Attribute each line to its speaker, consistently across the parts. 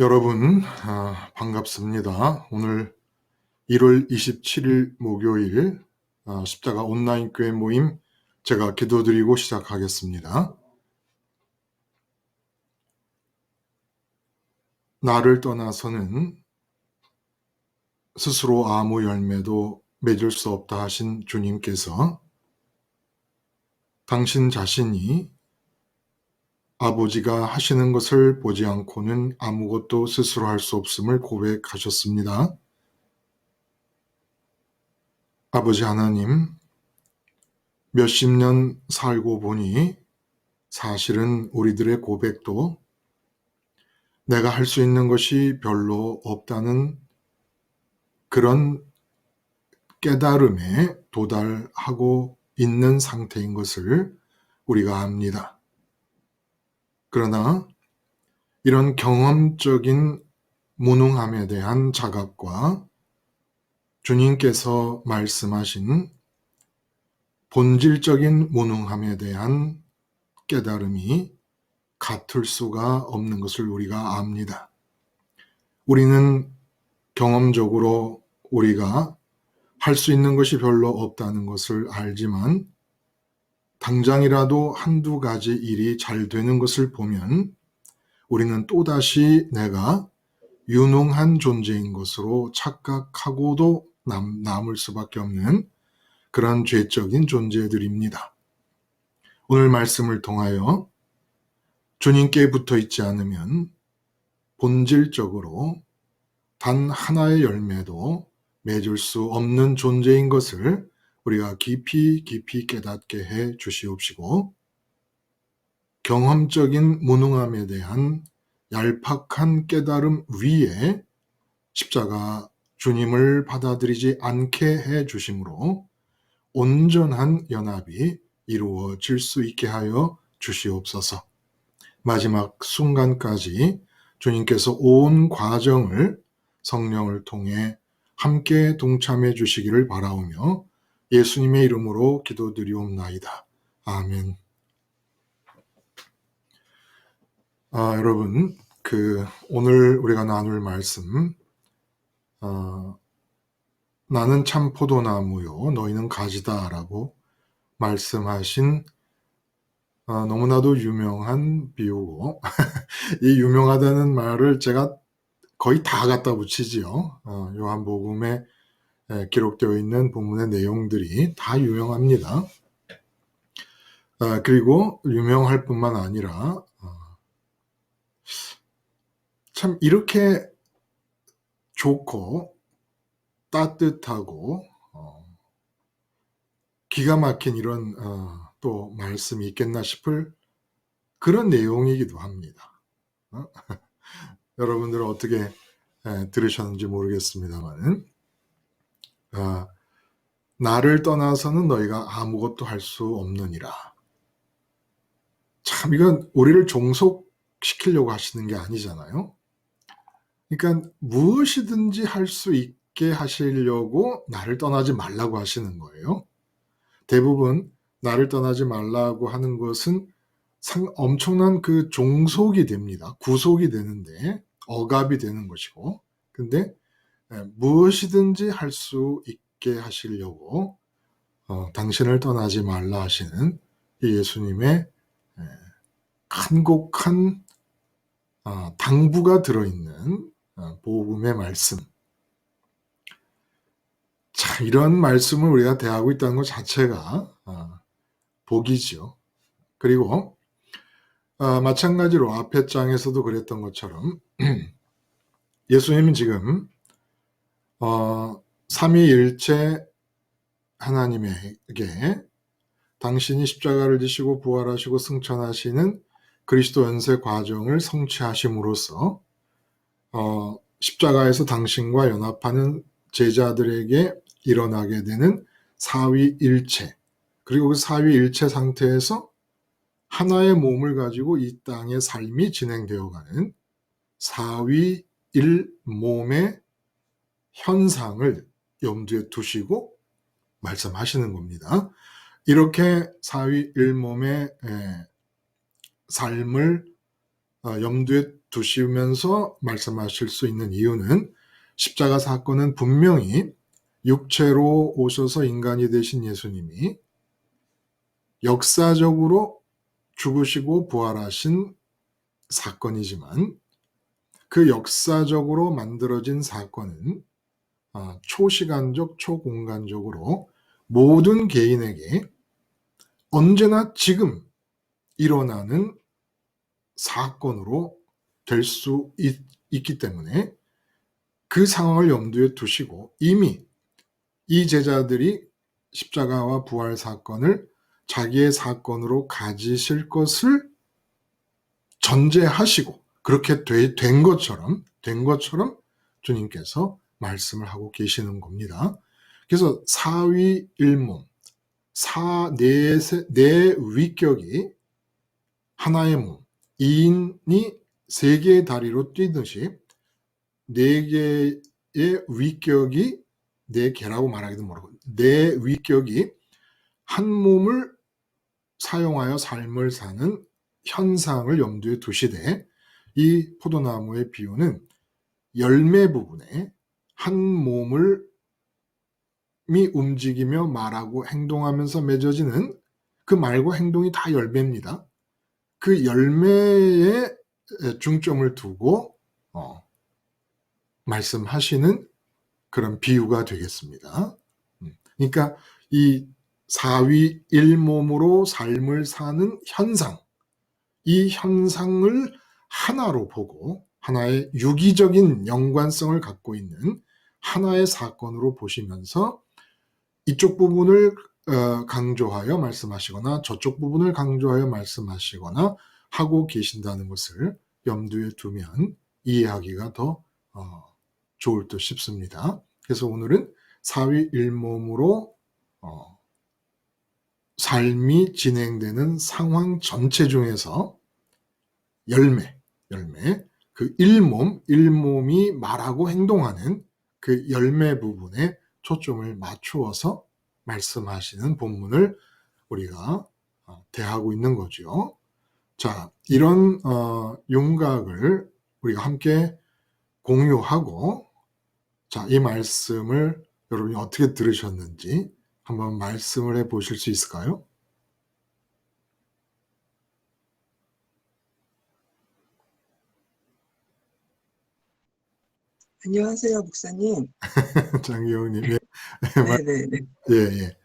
Speaker 1: 여러분, 반갑습니다. 오늘 1월 27일 목요일 십자가 온라인 교회 모임 제가 기도드리고 시작하겠습니다. 나를 떠나서는 스스로 아무 열매도 맺을 수 없다 하신 주님께서 당신 자신이 아버지가 하시는 것을 보지 않고는 아무것도 스스로 할 수 없음을 고백하셨습니다. 아버지 하나님, 몇십 년 살고 보니 사실은 우리들의 고백도 내가 할 수 있는 것이 별로 없다는 그런 깨달음에 도달하고 있는 상태인 것을 우리가 압니다. 그러나 이런 경험적인 무능함에 대한 자각과 주님께서 말씀하신 본질적인 무능함에 대한 깨달음이 같을 수가 없는 것을 우리가 압니다. 우리는 경험적으로 우리가 할 수 있는 것이 별로 없다는 것을 알지만 당장이라도 한두 가지 일이 잘 되는 것을 보면 우리는 또다시 내가 유능한 존재인 것으로 착각하고도 남을 수밖에 없는 그런 죄적인 존재들입니다. 오늘 말씀을 통하여 주님께 붙어 있지 않으면 본질적으로 단 하나의 열매도 맺을 수 없는 존재인 것을 우리가 깊이 깨닫게 해 주시옵시고, 경험적인 무능함에 대한 얄팍한 깨달음 위에 십자가 주님을 받아들이지 않게 해 주심으로 온전한 연합이 이루어질 수 있게 하여 주시옵소서. 마지막 순간까지 주님께서 온 과정을 성령을 통해 함께 동참해 주시기를 바라오며 예수님의 이름으로 기도드리옵나이다. 아멘. 여러분, 오늘 우리가 나눌 말씀, 나는 참 포도나무요 너희는 가지다 라고 말씀하신 너무나도 유명한 비유고 이 유명하다는 말을 제가 거의 다 갖다 붙이지요. 요한복음에 기록되어 있는 본문의 내용들이 다 유명합니다. 그리고 유명할 뿐만 아니라 참 이렇게 좋고 따뜻하고 기가 막힌 이런 또 말씀이 있겠나 싶을 그런 내용이기도 합니다. 여러분들은 어떻게 들으셨는지 모르겠습니다만, 나를 떠나서는 너희가 아무것도 할 수 없느니라. 참 이건 우리를 종속시키려고 하시는 게 아니잖아요. 그러니까 무엇이든지 할 수 있게 하시려고 나를 떠나지 말라고 하시는 거예요. 대부분 나를 떠나지 말라고 하는 것은 엄청난 그 종속이 됩니다. 구속이 되는데 억압이 되는 것이고, 근데 무엇이든지 할 수 있게 하시려고 당신을 떠나지 말라 하시는 이 예수님의 간곡한 당부가 들어있는 복음의 말씀. 자, 이런 말씀을 우리가 대하고 있다는 것 자체가 복이죠. 그리고 마찬가지로 앞에 장에서도 그랬던 것처럼 예수님은 지금 삼위일체 하나님에게 당신이 십자가를 지시고 부활하시고 승천하시는 그리스도 연세 과정을 성취하심으로써 십자가에서 당신과 연합하는 제자들에게 일어나게 되는 사위일체, 그리고 그 사위일체 상태에서 하나의 몸을 가지고 이 땅의 삶이 진행되어가는 사위일몸의 현상을 염두에 두시고 말씀하시는 겁니다. 이렇게 사위일몸의 삶을 염두에 두시면서 말씀하실 수 있는 이유는 십자가 사건은 분명히 육체로 오셔서 인간이 되신 예수님이 역사적으로 죽으시고 부활하신 사건이지만 그 역사적으로 만들어진 사건은 초시간적, 초공간적으로 모든 개인에게 언제나 지금 일어나는 사건으로 될 수 있기 때문에 그 상황을 염두에 두시고 이미 이 제자들이 십자가와 부활 사건을 자기의 사건으로 가지실 것을 전제하시고 그렇게 된 것처럼 주님께서 말씀을 하고 계시는 겁니다. 그래서 사위 일몸, 네 위격이 하나의 몸, 이인이 세 개의 다리로 뛰듯이 네 개의 위격이 네 개라고 말하기도 모르고 네 위격이 한 몸을 사용하여 삶을 사는 현상을 염두에 두시되 이 포도나무의 비유는 열매 부분에 한 몸을 움직이며 말하고 행동하면서 맺어지는 그 말과 행동이 다 열매입니다. 그 열매에 중점을 두고 말씀하시는 그런 비유가 되겠습니다. 그러니까 이 사위 일몸으로 삶을 사는 현상, 이 현상을 하나로 보고 하나의 유기적인 연관성을 갖고 있는 하나의 사건으로 보시면서 이쪽 부분을 강조하여 말씀하시거나 저쪽 부분을 강조하여 말씀하시거나 하고 계신다는 것을 염두에 두면 이해하기가 더 좋을 듯 싶습니다. 그래서 오늘은 사위 일몸으로 삶이 진행되는 상황 전체 중에서 열매, 그 일몸이 말하고 행동하는 그 열매 부분에 초점을 맞추어서 말씀하시는 본문을 우리가 대하고 있는 거죠. 자, 이런 윤곽을 우리가 함께 공유하고 자, 이 말씀을 여러분이 어떻게 들으셨는지 한번 말씀을 해 보실 수 있을까요?
Speaker 2: 안녕하세요, 목사님.
Speaker 1: 장기영님, 예,
Speaker 2: 네네네.
Speaker 1: 예, 예.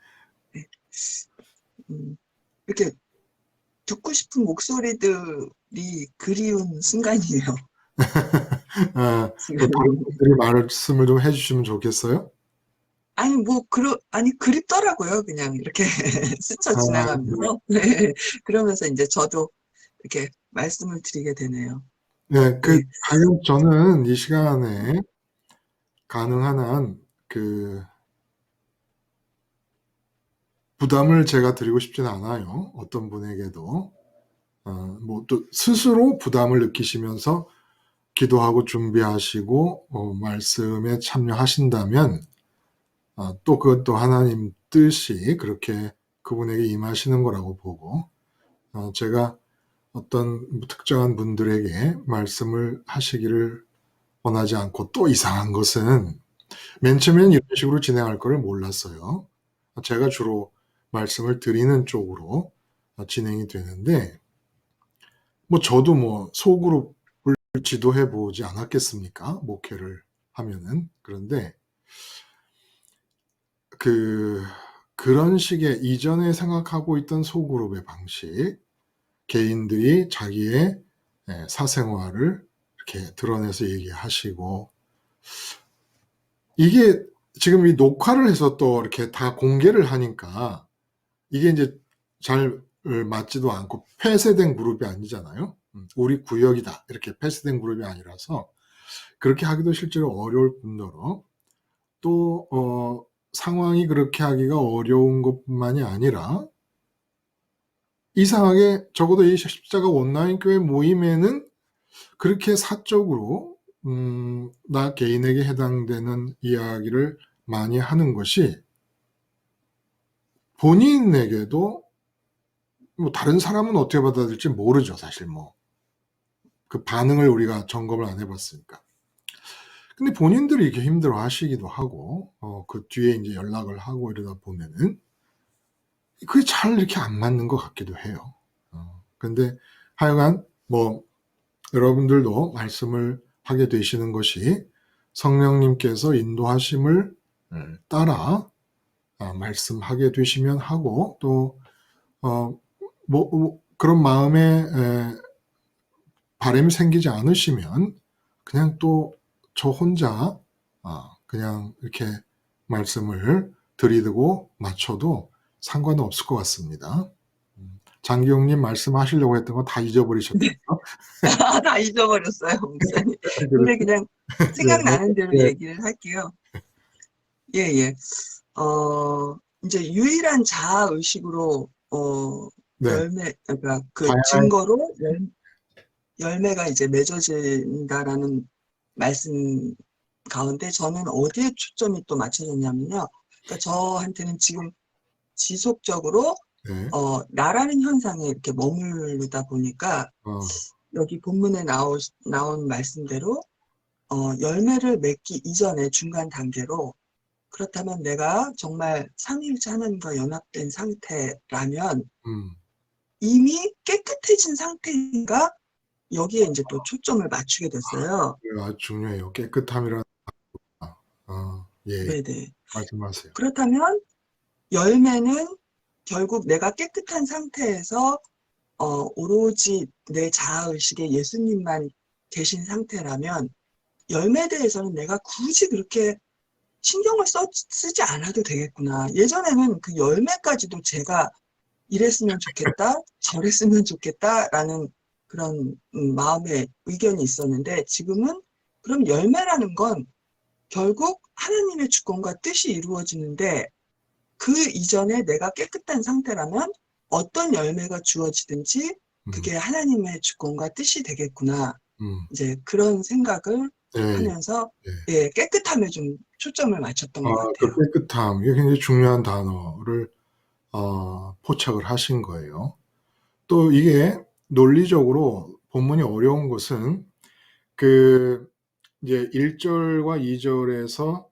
Speaker 2: 이렇게 듣고 싶은 목소리들이 그리운 순간이에요,
Speaker 1: 또 다른
Speaker 2: 지금.
Speaker 1: 분들이 말씀을 좀 해주시면 좋겠어요?
Speaker 2: 아니, 그립더라고요, 그냥 이렇게 스쳐
Speaker 1: 아,
Speaker 2: 지나가면서. 네. 그러면서 이제 저도 이렇게 말씀을 드리게 되네요.
Speaker 1: 네,
Speaker 2: 네.
Speaker 1: 가령 저는 이 시간에 가능한 한 부담을 제가 드리고 싶지는 않아요. 어떤 분에게도. 또 스스로 부담을 느끼시면서 기도하고 준비하시고, 말씀에 참여하신다면, 또 그것도 하나님 뜻이 그렇게 그분에게 임하시는 거라고 보고, 제가 어떤 특정한 분들에게 말씀을 하시기를 원하지 않고 또 이상한 것은 맨 처음에는 이런 식으로 진행할 거를 몰랐어요. 제가 주로 말씀을 드리는 쪽으로 진행이 되는데, 저도 소그룹을 지도해 보지 않았겠습니까? 목회를 하면은. 그런데 그런 식의 이전에 생각하고 있던 소그룹의 방식, 개인들이 자기의 사생활을 이렇게 드러내서 얘기하시고, 이게 지금 이 녹화를 해서 또 이렇게 다 공개를 하니까 이게 이제 잘 맞지도 않고 폐쇄된 그룹이 아니잖아요. 우리 구역이다 이렇게 폐쇄된 그룹이 아니라서 그렇게 하기도 실제로 어려울 뿐더러 또 상황이 그렇게 하기가 어려운 것뿐만이 아니라 이상하게 적어도 이 십자가 온라인 교회 모임에는 그렇게 사적으로 나 개인에게 해당되는 이야기를 많이 하는 것이 본인에게도 다른 사람은 어떻게 받아들일지 모르죠, 사실 그 반응을 우리가 점검을 안 해봤으니까. 근데 본인들이 이렇게 힘들어 하시기도 하고, 그 뒤에 이제 연락을 하고 이러다 보면은, 그게 잘 이렇게 안 맞는 것 같기도 해요. 근데 하여간, 여러분들도 말씀을 하게 되시는 것이 성령님께서 인도하심을 따라 말씀하게 되시면 하고, 또, 그런 마음에 바람이 생기지 않으시면 그냥 또 저 혼자 그냥 이렇게 말씀을 드리고 맞춰도 상관은 없을 것 같습니다. 장기용님 말씀하시려고 했던 거 다 잊어버리셨나요?
Speaker 2: 네. 다 잊어버렸어요, 목사님.
Speaker 1: 그래서
Speaker 2: 근데 그냥
Speaker 1: 네,
Speaker 2: 생각나는 대로
Speaker 1: 네,
Speaker 2: 얘기를 할게요. 예, 예. 이제 유일한 자아 의식으로,
Speaker 1: 네,
Speaker 2: 그러니까 그
Speaker 1: 다양한
Speaker 2: 증거로 열매가 이제 맺어진다라는 말씀 가운데 저는 어디에 초점이 또 맞춰졌냐면요. 그러니까 저한테는 지금 지속적으로
Speaker 1: 네,
Speaker 2: 나라는 현상에 이렇게 머무르다 보니까 여기 본문에 나온 말씀대로 열매를 맺기 이전에 중간 단계로 그렇다면 내가 정말 삼위일체 하나님과 연합된 상태라면
Speaker 1: 음,
Speaker 2: 이미 깨끗해진 상태인가? 여기에 이제 또 초점을 맞추게 됐어요.
Speaker 1: 아주 중요해요. 깨끗함이라는 예,
Speaker 2: 네네.
Speaker 1: 말씀하세요.
Speaker 2: 그렇다면 열매는 결국 내가 깨끗한 상태에서 오로지 내 자아의식에 예수님만 계신 상태라면 열매에 대해서는 내가 굳이 그렇게 신경을 쓰지 않아도 되겠구나. 예전에는 그 열매까지도 제가 이랬으면 좋겠다, 저랬으면 좋겠다라는 그런 마음의 의견이 있었는데 지금은 그럼 열매라는 건 결국 하나님의 주권과 뜻이 이루어지는데 그 이전에 내가 깨끗한 상태라면 어떤 열매가 주어지든지
Speaker 1: 음,
Speaker 2: 그게 하나님의 주권과 뜻이 되겠구나.
Speaker 1: 음,
Speaker 2: 이제 그런 생각을
Speaker 1: 네,
Speaker 2: 하면서
Speaker 1: 네.
Speaker 2: 예, 깨끗함에 좀 초점을 맞췄던 것
Speaker 1: 그
Speaker 2: 같아요.
Speaker 1: 깨끗함, 이게 굉장히 중요한 단어를 포착을 하신 거예요. 또 이게 논리적으로 본문이 어려운 것은 그 이제 1절과 2절에서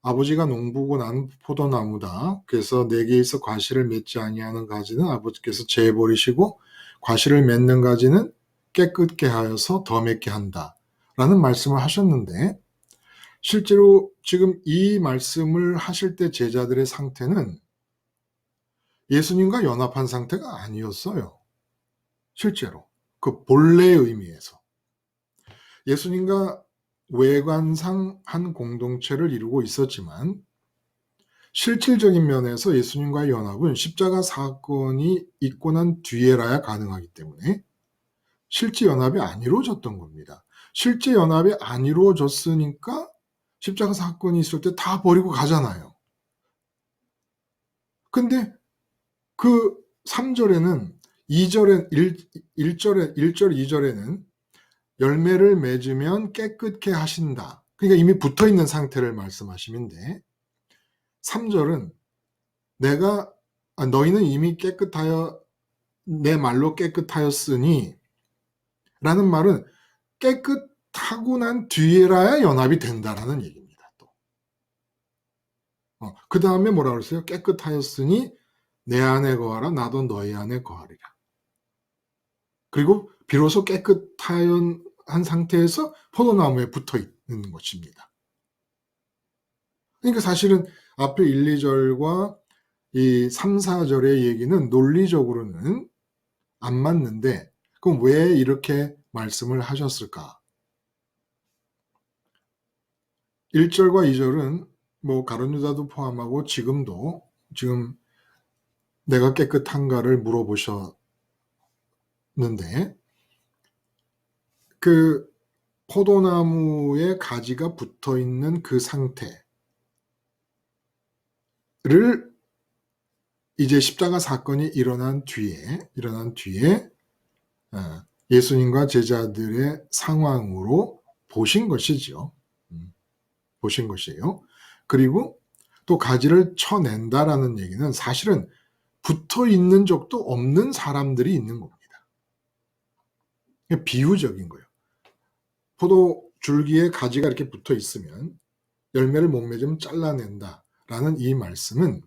Speaker 1: 아버지가 농부고 나는 포도나무다. 그래서 내게에서 과실을 맺지 아니하는 가지는 아버지께서 재버리시고 과실을 맺는 가지는 깨끗게 하여서 더 맺게 한다. 라는 말씀을 하셨는데 실제로 지금 이 말씀을 하실 때 제자들의 상태는 예수님과 연합한 상태가 아니었어요. 실제로. 그 본래의 의미에서. 예수님과 외관상 한 공동체를 이루고 있었지만 실질적인 면에서 예수님과의 연합은 십자가 사건이 있고 난 뒤에라야 가능하기 때문에 실제 연합이 안 이루어졌던 겁니다. 실제 연합이 안 이루어졌으니까 십자가 사건이 있을 때 다 버리고 가잖아요. 근데 그 3절에는 2절에 1절에 1절 2절에는 열매를 맺으면 깨끗게 하신다. 그러니까 이미 붙어 있는 상태를 말씀하시는데 3절은 내가 너희는 이미 깨끗하여 내 말로 깨끗하였으니 라는 말은 깨끗하고 난 뒤에라야 연합이 된다라는 얘기입니다. 또. 그 다음에 뭐라 그랬어요? 깨끗하였으니 내 안에 거하라 나도 너희 안에 거하리라. 그리고 비로소 깨끗한 상태에서 포도나무에 붙어 있는 것입니다. 그러니까 사실은 앞에 1, 2절과 이 3, 4절의 얘기는 논리적으로는 안 맞는데 그럼 왜 이렇게 말씀을 하셨을까? 1절과 2절은 뭐 가룟유다도 포함하고 지금도 지금 내가 깨끗한가를 물어보셨는데 그 포도나무에 가지가 붙어 있는 그 상태를 이제 십자가 사건이 일어난 뒤에 예수님과 제자들의 상황으로 보신 것이죠. 보신 것이에요. 그리고 또 가지를 쳐낸다라는 얘기는 사실은 붙어 있는 적도 없는 사람들이 있는 겁니다. 비유적인 거예요. 포도 줄기에 가지가 이렇게 붙어 있으면 열매를 못 맺으면 잘라낸다라는 이 말씀은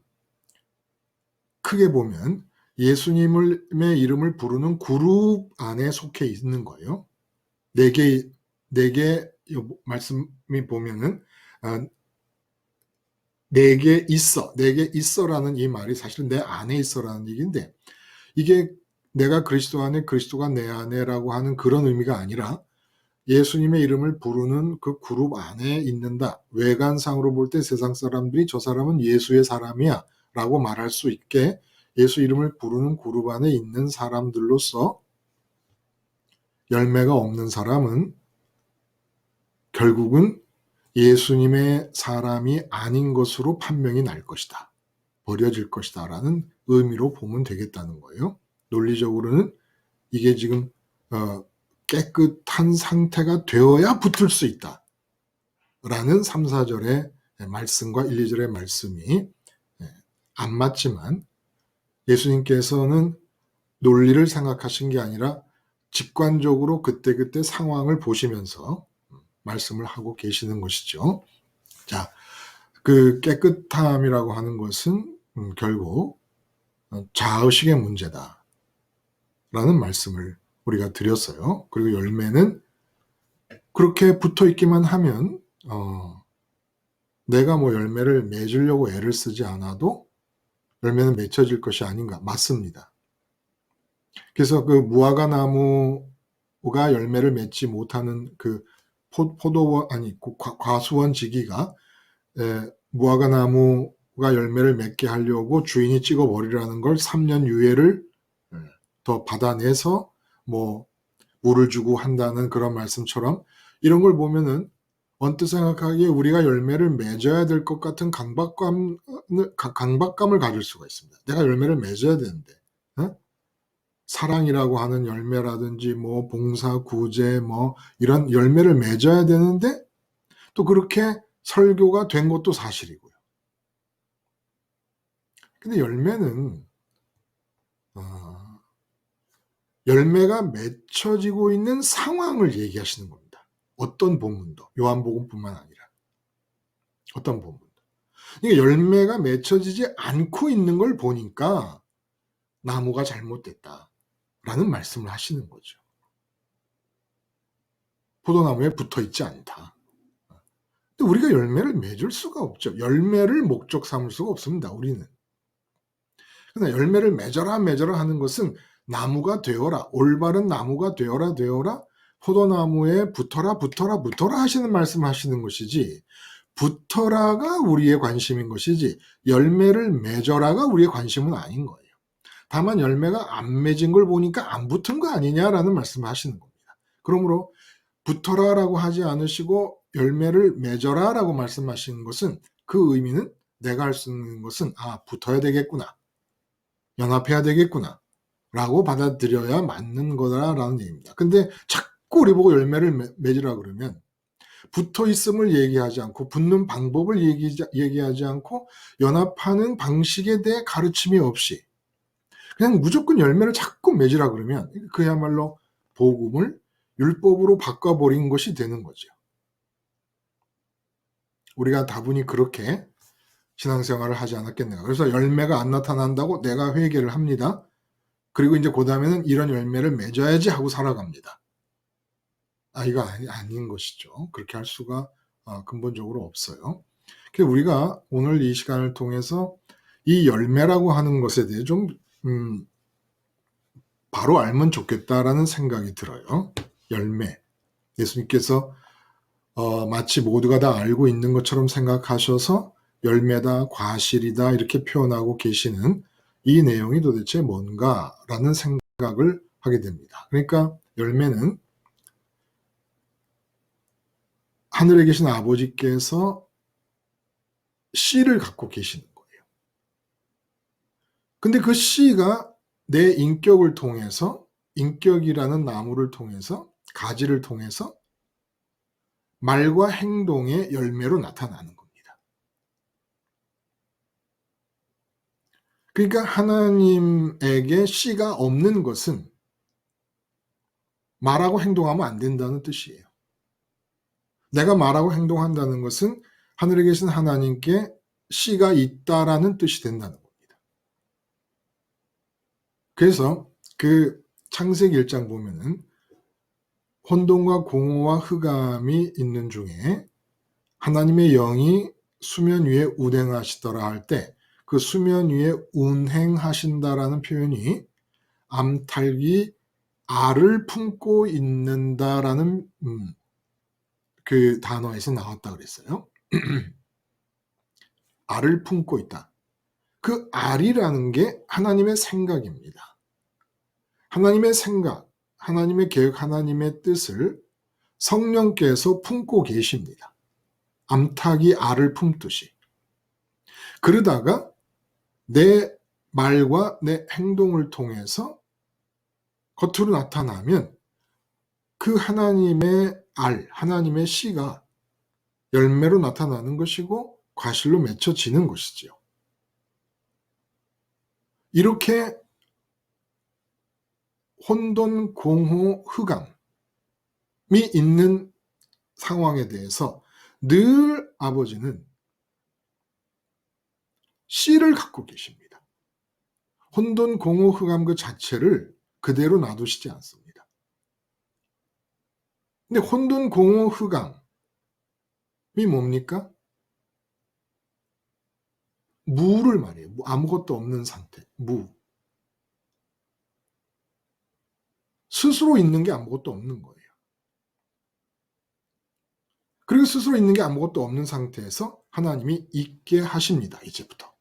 Speaker 1: 크게 보면 예수님의 이름을 부르는 그룹 안에 속해 있는 거예요. 네개 말씀이 보면은 내게 있어라는 이 말이 사실은 내 안에 있어라는 얘기인데, 이게 내가 그리스도 안에 그리스도가 내 안에라고 하는 그런 의미가 아니라 예수님의 이름을 부르는 그 그룹 안에 있는다. 외관상으로 볼 때 세상 사람들이 저 사람은 예수의 사람이야 라고 말할 수 있게 예수 이름을 부르는 그룹 안에 있는 사람들로서 열매가 없는 사람은 결국은 예수님의 사람이 아닌 것으로 판명이 날 것이다. 버려질 것이다 라는 의미로 보면 되겠다는 거예요. 논리적으로는 이게 지금 깨끗한 상태가 되어야 붙을 수 있다 라는 3, 4절의 말씀과 1, 2절의 말씀이 안 맞지만, 예수님께서는 논리를 생각하신 게 아니라 직관적으로 그때그때 상황을 보시면서 말씀을 하고 계시는 것이죠. 자, 그 깨끗함이라고 하는 것은 결국 자의식의 문제다 라는 말씀을 우리가 드렸어요. 그리고 열매는 그렇게 붙어 있기만 하면 내가 뭐 열매를 맺으려고 애를 쓰지 않아도 열매는 맺혀질 것이 아닌가. 맞습니다. 그래서 그 무화과 나무가 열매를 맺지 못하는 그 포도원 아니 과수원 지기가 무화과 나무가 열매를 맺게 하려고 주인이 찍어버리라는 걸 3년 유예를 더 받아내서 뭐 물을 주고 한다는 그런 말씀처럼, 이런 걸 보면은 언뜻 생각하기에 우리가 열매를 맺어야 될 것 같은 강박감을 가질 수가 있습니다. 내가 열매를 맺어야 되는데, 사랑이라고 하는 열매라든지 뭐 봉사, 구제 뭐 이런 열매를 맺어야 되는데 또 그렇게 설교가 된 것도 사실이고요. 근데 열매는 열매가 맺혀지고 있는 상황을 얘기하시는 겁니다. 어떤 본문도, 요한복음뿐만 아니라 어떤 본문도. 그러니까 열매가 맺혀지지 않고 있는 걸 보니까 나무가 잘못됐다라는 말씀을 하시는 거죠. 포도나무에 붙어 있지 않다. 근데 우리가 열매를 맺을 수가 없죠. 열매를 목적 삼을 수가 없습니다, 우리는. 그러나 열매를 맺어라 하는 것은 나무가 되어라, 올바른 나무가 되어라 포도나무에 붙어라 하시는 말씀 하시는 것이지, 붙어라가 우리의 관심인 것이지 열매를 맺어라가 우리의 관심은 아닌 거예요. 다만 열매가 안 맺은 걸 보니까 안 붙은 거 아니냐라는 말씀을 하시는 겁니다. 그러므로 붙어라라고 하지 않으시고 열매를 맺어라라고 말씀하시는 것은, 그 의미는 내가 할 수 있는 것은 붙어야 되겠구나, 연합해야 되겠구나 라고 받아들여야 맞는 거다라는 얘기입니다. 근데 자꾸 우리 보고 열매를 맺으라 그러면 붙어 있음을 얘기하지 않고 붙는 방법을 얘기하지 않고 연합하는 방식에 대해 가르침이 없이 그냥 무조건 열매를 자꾸 맺으라 그러면 그야말로 복음을 율법으로 바꿔버린 것이 되는 거죠. 우리가 다분히 그렇게 신앙생활을 하지 않았겠는가. 그래서 열매가 안 나타난다고 내가 회개를 합니다. 그리고 이제 그 다음에는 이런 열매를 맺어야지 하고 살아갑니다. 이거 아닌 것이죠. 그렇게 할 수가 근본적으로 없어요. 그래서 우리가 오늘 이 시간을 통해서 이 열매라고 하는 것에 대해 좀 바로 알면 좋겠다라는 생각이 들어요. 열매. 예수님께서 마치 모두가 다 알고 있는 것처럼 생각하셔서 열매다, 과실이다 이렇게 표현하고 계시는 이 내용이 도대체 뭔가라는 생각을 하게 됩니다. 그러니까 열매는 하늘에 계신 아버지께서 씨를 갖고 계시는 거예요. 근데 그 씨가 내 인격을 통해서, 인격이라는 나무를 통해서, 가지를 통해서 말과 행동의 열매로 나타나는 겁니다. 그러니까 하나님에게 씨가 없는 것은 말하고 행동하면 안 된다는 뜻이에요. 내가 말하고 행동한다는 것은 하늘에 계신 하나님께 씨가 있다라는 뜻이 된다는 겁니다. 그래서 그 창세기 1장 보면은 혼돈과 공허와 흑암이 있는 중에 하나님의 영이 수면 위에 운행하시더라 할 때 그 수면 위에 운행하신다라는 표현이 암탉이 알을 품고 있는다라는 그 단어에서 나왔다 그랬어요. 알을 품고 있다. 그 알이라는 게 하나님의 생각입니다. 하나님의 생각, 하나님의 계획, 하나님의 뜻을 성령께서 품고 계십니다. 암탉이 알을 품듯이. 그러다가 내 말과 내 행동을 통해서 겉으로 나타나면 그 하나님의 알, 하나님의 씨가 열매로 나타나는 것이고 과실로 맺혀지는 것이지요. 이렇게 혼돈, 공허, 흑암이 있는 상황에 대해서 늘 아버지는 씨를 갖고 계십니다. 혼돈, 공허, 흑암 그 자체를 그대로 놔두시지 않습니다. 근데 혼돈, 공허, 흑암이 뭡니까? 무를 말이에요. 아무것도 없는 상태, 무. 스스로 있는 게 아무것도 없는 거예요. 그리고 스스로 있는 게 아무것도 없는 상태에서 하나님이 있게 하십니다. 이제부터.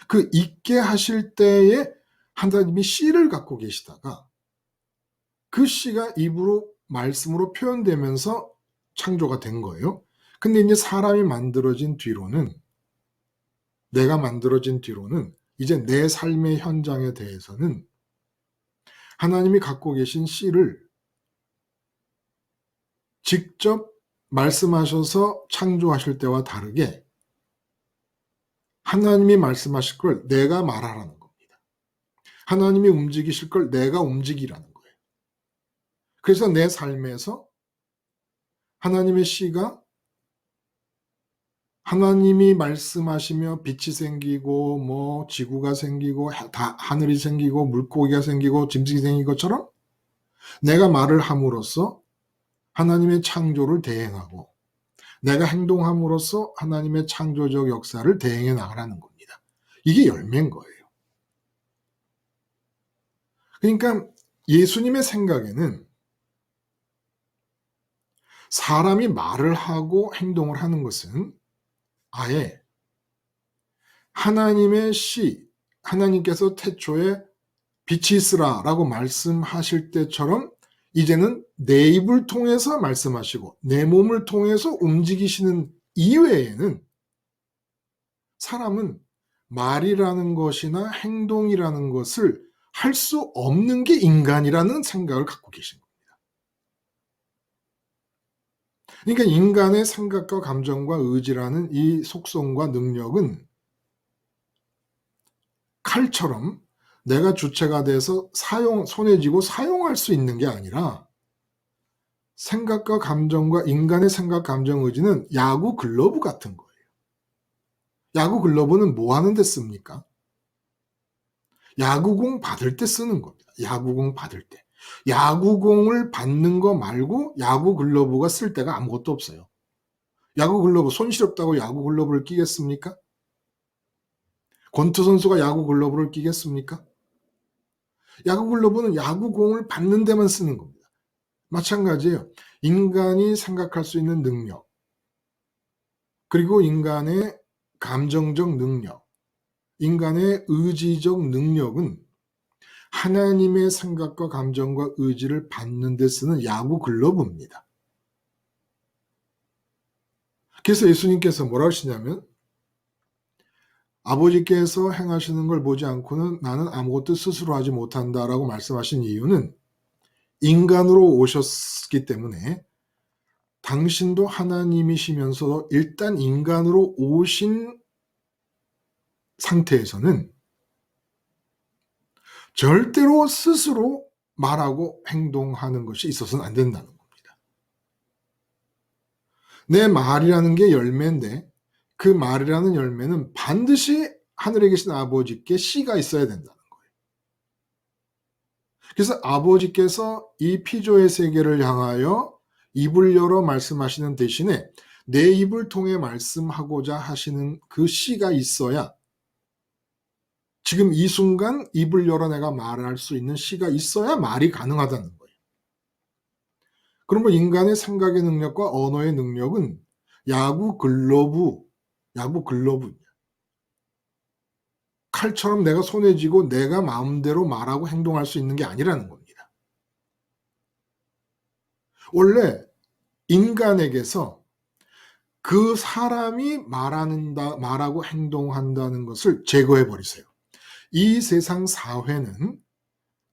Speaker 1: 그 있게 하실 때에 하나님이 씨를 갖고 계시다가 그 씨가 입으로 말씀으로 표현되면서 창조가 된 거예요. 근데 이제 사람이 만들어진 뒤로는 내가 만들어진 뒤로는 이제 내 삶의 현장에 대해서는 하나님이 갖고 계신 씨를 직접 말씀하셔서 창조하실 때와 다르게 하나님이 말씀하실 걸 내가 말하라는 겁니다. 하나님이 움직이실 걸 내가 움직이라는 거예요. 그래서 내 삶에서 하나님의 씨가 하나님이 말씀하시며 빛이 생기고 뭐 지구가 생기고 하늘이 생기고 물고기가 생기고 짐승이 생긴 것처럼 내가 말을 함으로써 하나님의 창조를 대행하고 내가 행동함으로써 하나님의 창조적 역사를 대행해 나가라는 겁니다. 이게 열매인 거예요. 그러니까 예수님의 생각에는 사람이 말을 하고 행동을 하는 것은 아예 하나님의 씨, 하나님께서 태초에 빛이 있으라라고 말씀하실 때처럼 이제는 내 입을 통해서 말씀하시고 내 몸을 통해서 움직이시는 이외에는 사람은 말이라는 것이나 행동이라는 것을 할 수 없는 게 인간이라는 생각을 갖고 계신 겁니다. 그러니까 인간의 생각과 감정과 의지라는 이 속성과 능력은 칼처럼 내가 주체가 돼서 손에 쥐고 사용할 수 있는 게 아니라 생각과 감정과 인간의 생각, 감정, 의지는 야구 글러브 같은 거예요. 야구 글러브는 뭐 하는 데 씁니까? 야구공 받을 때 쓰는 겁니다. 야구공 받을 때. 야구공을 받는 거 말고 야구 글러브가 쓸 데가 아무것도 없어요. 야구 글러브 손 시렵다고 야구 글러브를 끼겠습니까? 권투 선수가 야구 글러브를 끼겠습니까? 야구 글러브는 야구공을 받는 데만 쓰는 겁니다. 마찬가지예요. 인간이 생각할 수 있는 능력, 그리고 인간의 감정적 능력, 인간의 의지적 능력은 하나님의 생각과 감정과 의지를 받는 데 쓰는 야구 글러브입니다. 그래서 예수님께서 뭐라고 하시냐면 아버지께서 행하시는 걸 보지 않고는 나는 아무것도 스스로 하지 못한다라고 말씀하신 이유는 인간으로 오셨기 때문에 당신도 하나님이시면서 일단 인간으로 오신 상태에서는 절대로 스스로 말하고 행동하는 것이 있어서는 안 된다는 겁니다. 내 말이라는 게 열매인데 그 말이라는 열매는 반드시 하늘에 계신 아버지께 씨가 있어야 된다는 거예요. 그래서 아버지께서 이 피조의 세계를 향하여 입을 열어 말씀하시는 대신에 내 입을 통해 말씀하고자 하시는 그 씨가 있어야, 지금 이 순간 입을 열어 내가 말할 수 있는 씨가 있어야 말이 가능하다는 거예요. 그러면 인간의 생각의 능력과 언어의 능력은 야구 글러브 칼처럼 내가 손에 쥐고 내가 마음대로 말하고 행동할 수 있는 게 아니라는 겁니다. 원래 인간에게서 그 사람이 말하고 행동한다는 것을 제거해 버리세요. 이 세상 사회는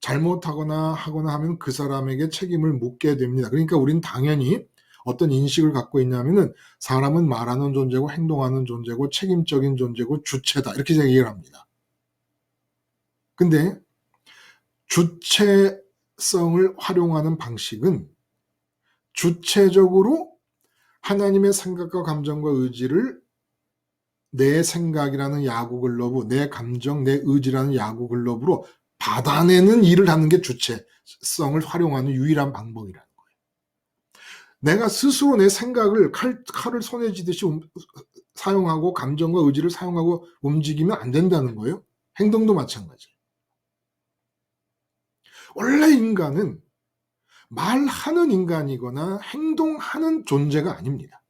Speaker 1: 잘못하거나 하거나 하면 그 사람에게 책임을 묻게 됩니다. 그러니까 우린 당연히 어떤 인식을 갖고 있냐면은 사람은 말하는 존재고 행동하는 존재고 책임적인 존재고 주체다, 이렇게 얘기를 합니다. 근데 주체성을 활용하는 방식은 주체적으로 하나님의 생각과 감정과 의지를 내 생각이라는 야구 글러브, 내 감정, 내 의지라는 야구 글러브로 받아내는 일을 하는 게 주체성을 활용하는 유일한 방법이라는 거예요. 내가 스스로 내 생각을 칼을 손에 쥐듯이 사용하고 감정과 의지를 사용하고 움직이면 안 된다는 거예요. 행동도 마찬가지예요. 원래 인간은 말하는 인간이거나 행동하는 존재가 아닙니다.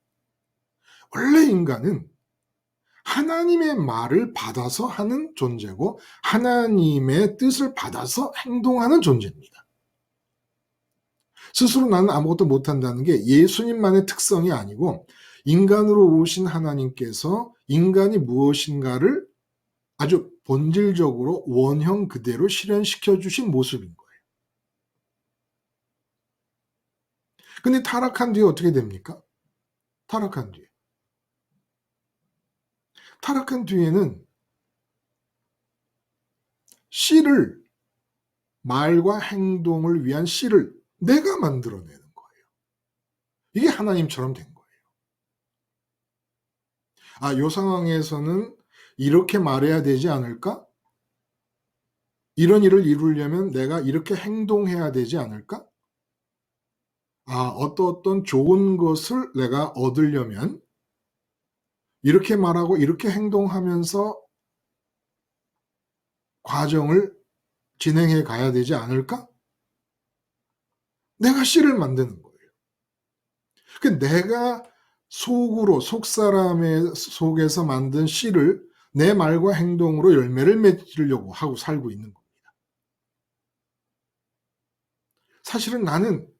Speaker 1: 원래 인간은 하나님의 말을 받아서 하는 존재고 하나님의 뜻을 받아서 행동하는 존재입니다. 스스로 나는 아무것도 못한다는 게 예수님만의 특성이 아니고 인간으로 오신 하나님께서 인간이 무엇인가를 아주 본질적으로 원형 그대로 실현시켜 주신 모습인 거예요. 근데 타락한 뒤에 어떻게 됩니까? 타락한 뒤에는 씨를, 말과 행동을 위한 씨를 내가 만들어내는 거예요. 이게 하나님처럼 된 거예요. 아, 요 상황에서는 이렇게 말해야 되지 않을까? 이런 일을 이루려면 내가 이렇게 행동해야 되지 않을까? 아, 어떤 좋은 것을 내가 얻으려면 이렇게 말하고 이렇게 행동하면서 과정을 진행해 가야 되지 않을까? 내가 씨를 만드는 거예요. 그 내가 속사람의 속에서 만든 씨를 내 말과 행동으로 열매를 맺으려고 하고 살고 있는 겁니다. 사실은 나는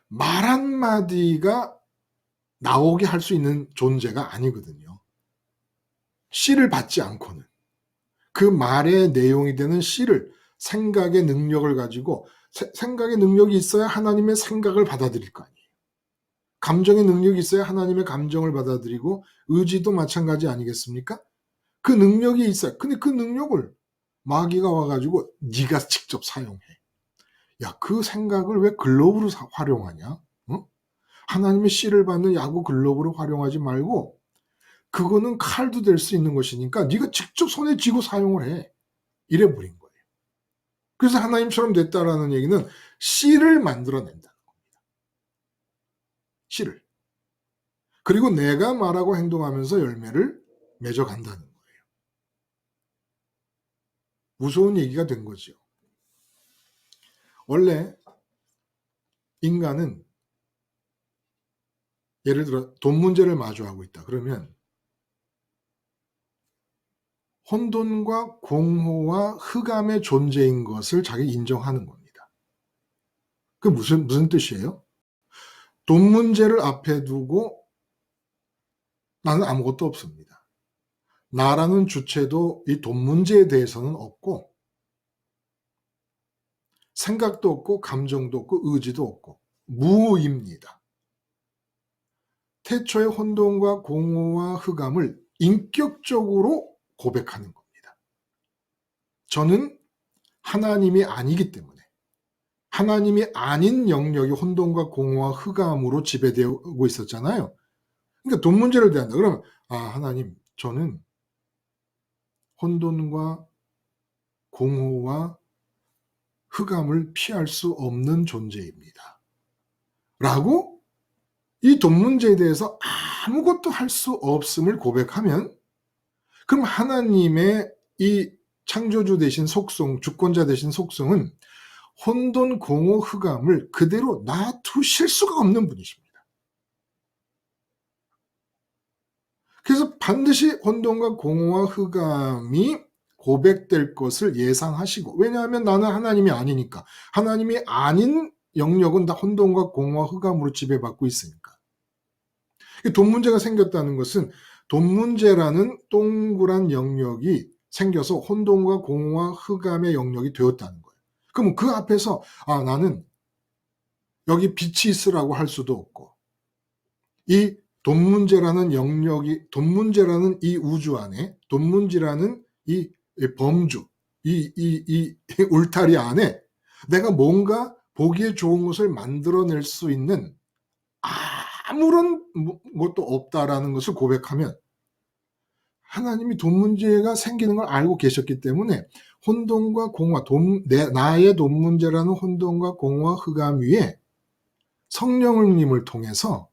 Speaker 1: 말 한마디가 나오게 할 수 있는 존재가 아니거든요. 씨를 받지 않고는. 그 말의 내용이 되는 씨를, 생각의 능력을 가지고, 생각의 능력이 있어야 하나님의 생각을 받아들일 거 아니에요. 감정의 능력이 있어야 하나님의 감정을 받아들이고, 의지도 마찬가지 아니겠습니까? 그 능력이 있어요. 근데 그 능력을 마귀가 와가지고 네가 직접 사용해. 야, 그 생각을 왜 글로브로 활용하냐? 어? 하나님의 씨를 받는 야구 글로브로 활용하지 말고 그거는 칼도 될 수 있는 것이니까 네가 직접 손에 쥐고 사용을 해. 이래 버린 거예요. 그래서 하나님처럼 됐다라는 얘기는 씨를 만들어낸다는 겁니다. 씨를. 그리고 내가 말하고 행동하면서 열매를 맺어간다는 거예요. 무서운 얘기가 된 거죠. 원래 인간은 예를 들어 돈 문제를 마주하고 있다. 그러면 혼돈과 공허와 흑암의 존재인 것을 자기 인정하는 겁니다. 그 무슨 뜻이에요? 돈 문제를 앞에 두고 나는 아무것도 없습니다. 나라는 주체도 이 돈 문제에 대해서는 없고 생각도 없고 감정도 없고 의지도 없고 무입니다. 태초의 혼돈과 공허와 흑암을 인격적으로 고백하는 겁니다. 저는 하나님이 아니기 때문에 하나님이 아닌 영역이 혼돈과 공허와 흑암으로 지배되고 있었잖아요. 그러니까 돈 문제를 대한다. 그러면 하나님, 저는 혼돈과 공허와 흑암을 피할 수 없는 존재입니다. 라고 이 돈 문제에 대해서 아무것도 할 수 없음을 고백하면, 그럼 하나님의 이 창조주 되신 속성, 주권자 되신 속성은 혼돈, 공허, 흑암을 그대로 놔두실 수가 없는 분이십니다. 그래서 반드시 혼돈과 공허와 흑암이 고백될 것을 예상하시고, 왜냐하면 나는 하나님이 아니니까, 하나님이 아닌 영역은 다 혼돈과 공허와 흑암으로 지배받고 있으니까. 돈 문제가 생겼다는 것은 돈 문제라는 동그란 영역이 생겨서 혼돈과 공허와 흑암의 영역이 되었다는 거예요. 그럼 그 앞에서 나는 여기 빛이 있으라고 할 수도 없고, 이 돈 문제라는 영역이, 돈 문제라는 이 우주 안에, 돈 문제라는 이 범주, 이 울타리 안에 내가 뭔가 보기에 좋은 것을 만들어낼 수 있는 아무런 것도 없다라는 것을 고백하면, 하나님이 돈 문제가 생기는 걸 알고 계셨기 때문에 혼돈과 공허, 나의 돈 문제라는 혼돈과 공허와 흑암 위에 성령님을 통해서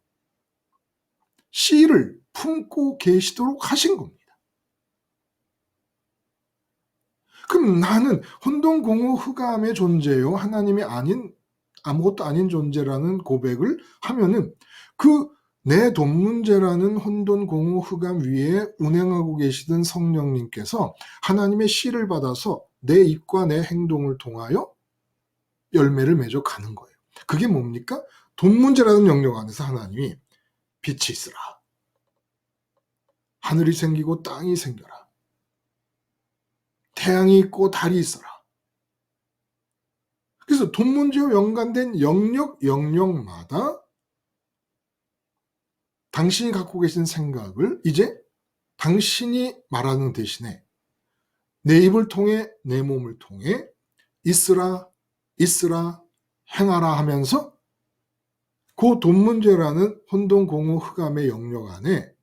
Speaker 1: 씨를 품고 계시도록 하신 겁니다. 그럼 나는 혼돈, 공허, 흑암의 존재요, 하나님이 아닌, 아무것도 아닌 존재라는 고백을 하면은 내 돈 문제라는 혼돈, 공허, 흑암 위에 운행하고 계시던 성령님께서 하나님의 씨를 받아서 내 입과 내 행동을 통하여 열매를 맺어 가는 거예요. 그게 뭡니까? 돈 문제라는 영역 안에서 하나님이 빛이 있으라, 하늘이 생기고 땅이 생겨라, 태양이 있고 달이 있어라. 그래서 돈 문제와 연관된 영역마다 당신이 갖고 계신 생각을 이제 당신이 말하는 대신에 내 입을 통해, 내 몸을 통해 있으라, 행하라 하면서 그 돈 문제라는 혼돈, 공허, 흑암의 영역 안에,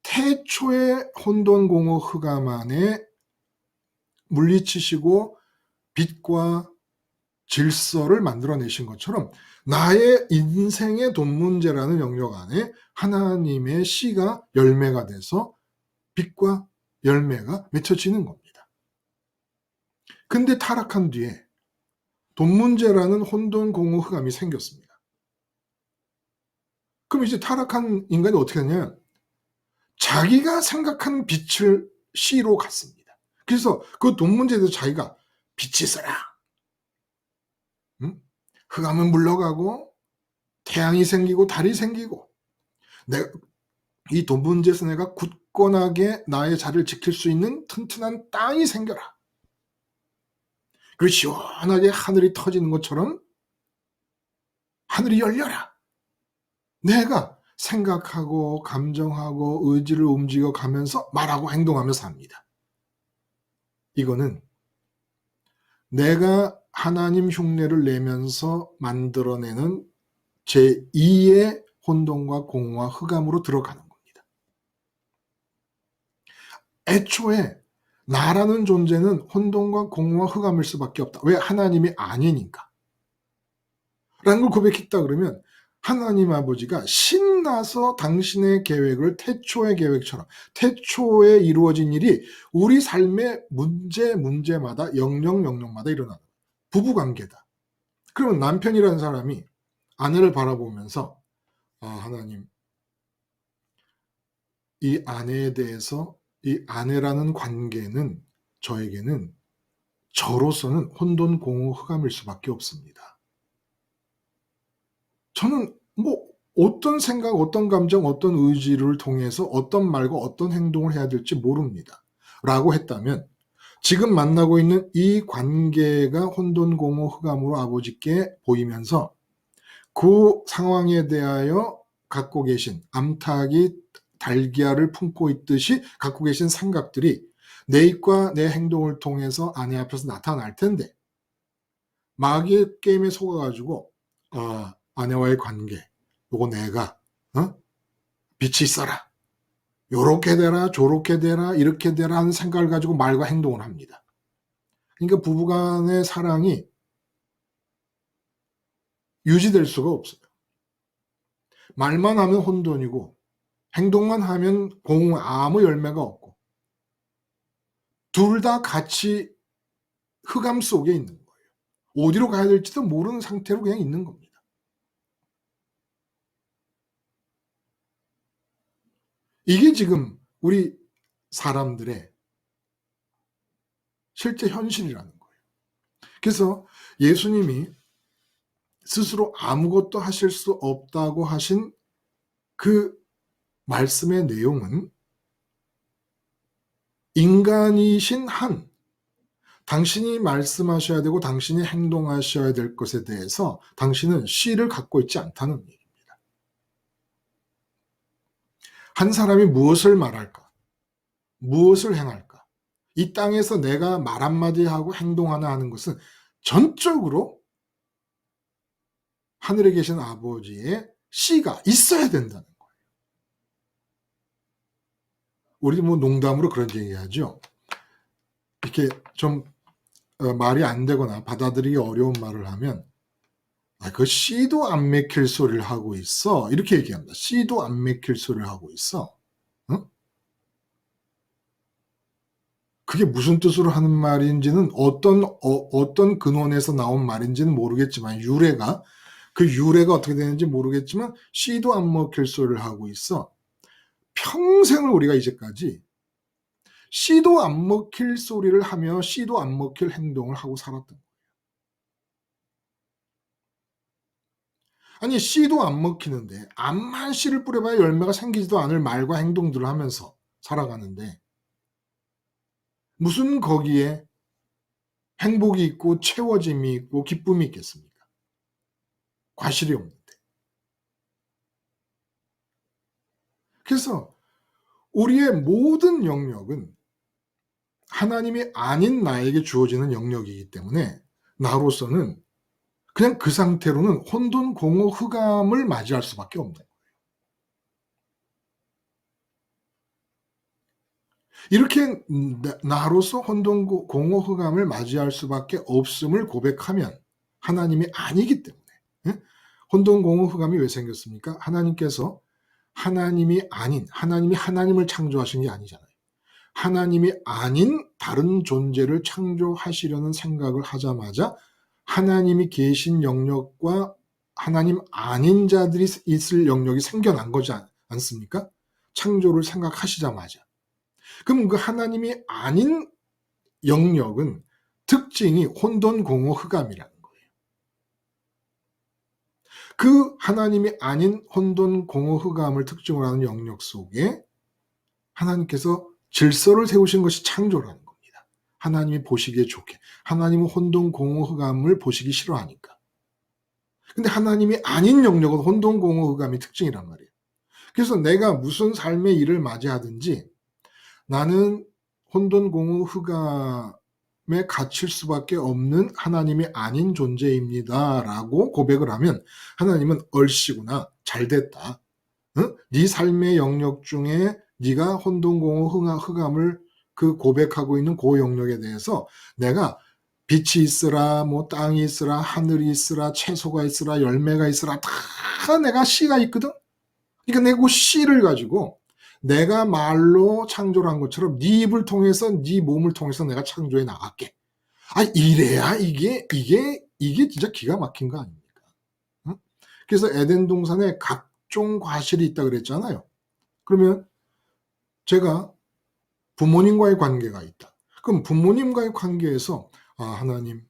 Speaker 1: 태초의 혼돈, 공허, 흑암 안에 물리치시고 빛과 질서를 만들어내신 것처럼 나의 인생의 돈 문제라는 영역 안에 하나님의 씨가 열매가 돼서 빛과 열매가 맺혀지는 겁니다. 근데 타락한 뒤에 돈 문제라는 혼돈, 공허, 흑암이 생겼습니다. 그럼 이제 타락한 인간이 어떻게 하냐면 자기가 생각한 빛을 씨로 갖습니다. 그래서 그 돈 문제에 대해서 자기가 빛이 있어라, 흑암은 물러가고 태양이 생기고 달이 생기고, 이 돈 문제에서 내가 굳건하게 나의 자리를 지킬 수 있는 튼튼한 땅이 생겨라, 그리고 시원하게 하늘이 터지는 것처럼 하늘이 열려라. 내가 생각하고 감정하고 의지를 움직여 가면서 말하고 행동하며 삽니다. 이거는 내가 하나님 흉내를 내면서 만들어내는 제2의 혼돈과 공허와 흑암으로 들어가는 겁니다. 애초에 나라는 존재는 혼돈과 공허와 흑암일 수밖에 없다. 왜? 하나님이 아니니까. 라는 걸 고백했다 그러면 하나님 아버지가 신나서 당신의 계획을 태초의 계획처럼, 태초에 이루어진 일이 우리 삶의 문제마다 영역마다 일어나는 부부관계다. 그러면 남편이라는 사람이 아내를 바라보면서 하나님, 이 아내에 대해서, 이 아내라는 관계는 저에게는, 저로서는 혼돈, 공허, 흑암일 수밖에 없습니다. 저는 어떤 생각, 어떤 감정, 어떤 의지를 통해서 어떤 말과 어떤 행동을 해야 될지 모릅니다. 라고 했다면 지금 만나고 있는 이 관계가 혼돈, 공허, 흑암으로 아버지께 보이면서 그 상황에 대하여 갖고 계신, 암탉이 달걀을 품고 있듯이 갖고 계신 생각들이 내 입과 내 행동을 통해서 아내 앞에서 나타날 텐데, 마귀의 게임에 속아가지고 아내와의 관계, 요거 내가 빛이 있어라. 요렇게 되라, 저렇게 되라, 이렇게 되라 하는 생각을 가지고 말과 행동을 합니다. 그러니까 부부간의 사랑이 유지될 수가 없어요. 말만 하면 혼돈이고 행동만 하면 아무 열매가 없고 둘 다 같이 흑암 속에 있는 거예요. 어디로 가야 될지도 모르는 상태로 그냥 있는 겁니다. 이게 지금 우리 사람들의 실제 현실이라는 거예요. 그래서 예수님이 스스로 아무것도 하실 수 없다고 하신 그 말씀의 내용은 인간이신 한 당신이 말씀하셔야 되고 당신이 행동하셔야 될 것에 대해서 당신은 씨를 갖고 있지 않다는 얘기입니다. 한 사람이 무엇을 말할까? 무엇을 행할까? 이 땅에서 내가 말 한마디 하고 행동 하나 하는 것은 전적으로 하늘에 계신 아버지의 씨가 있어야 된다는 거예요. 우리 뭐 농담으로 그런 얘기하죠. 이렇게 좀 말이 안 되거나 받아들이기 어려운 말을 하면 그 씨도 안 맥힐 소리를 하고 있어. 이렇게 얘기합니다. 씨도 안 맥힐 소리를 하고 있어. 응? 그게 무슨 뜻으로 하는 말인지는 어떤 근원에서 나온 말인지는 모르겠지만 그 유래가 어떻게 되는지 모르겠지만 씨도 안 먹힐 소리를 하고 있어. 평생을 우리가 이제까지 씨도 안 먹힐 소리를 하며 씨도 안 먹힐 행동을 하고 살았던 거예요. 아니 씨도 안 먹히는데 암만 씨를 뿌려봐야 열매가 생기지도 않을 말과 행동들을 하면서 살아가는데 무슨 거기에 행복이 있고 채워짐이 있고 기쁨이 있겠습니까? 과실이 없는데. 그래서 우리의 모든 영역은 하나님이 아닌 나에게 주어지는 영역이기 때문에 나로서는 그냥 그 상태로는 혼돈, 공허, 흑암을 맞이할 수밖에 없는 거예요. 이렇게 나로서 혼돈, 공허, 흑암을 맞이할 수밖에 없음을 고백하면 하나님이 아니기 때문에. 혼돈, 공허, 흑암이 왜 생겼습니까? 하나님께서 하나님이 아닌, 하나님이 하나님을 창조하신 게 아니잖아요. 하나님이 아닌 다른 존재를 창조하시려는 생각을 하자마자 하나님이 계신 영역과 하나님 아닌 자들이 있을 영역이 생겨난 거지 않습니까? 창조를 생각하시자마자. 그럼 그 하나님이 아닌 영역은 특징이 혼돈, 공허, 흑암이라는 거예요. 그 하나님이 아닌 혼돈, 공허, 흑암을 특징으로 하는 영역 속에 하나님께서 질서를 세우신 것이 창조라는 겁니다. 하나님이 보시기에 좋게. 하나님은 혼돈, 공허, 흑암을 보시기 싫어하니까. 근데 하나님이 아닌 영역은 혼돈, 공허, 흑암이 특징이란 말이에요. 그래서 내가 무슨 삶의 일을 맞이하든지 나는 혼돈, 공허, 흑암에 갇힐 수밖에 없는 하나님이 아닌 존재입니다. 라고 고백을 하면 하나님은 얼씨구나. 잘됐다. 응? 네 삶의 영역 중에 네가 혼돈, 공허, 흑암을 그 고백하고 있는 그 영역에 대해서 내가 빛이 있으라, 뭐 땅이 있으라, 하늘이 있으라, 채소가 있으라, 열매가 있으라 다 내가 씨가 있거든. 그러니까 내가 그 씨를 가지고 내가 말로 창조를 한 것처럼 네 입을 통해서 네 몸을 통해서 내가 창조해 나갈게. 이래야 이게 진짜 기가 막힌 거 아닙니까? 응? 그래서 에덴 동산에 각종 과실이 있다 그랬잖아요. 그러면 제가 부모님과의 관계가 있다. 그럼 부모님과의 관계에서 하나님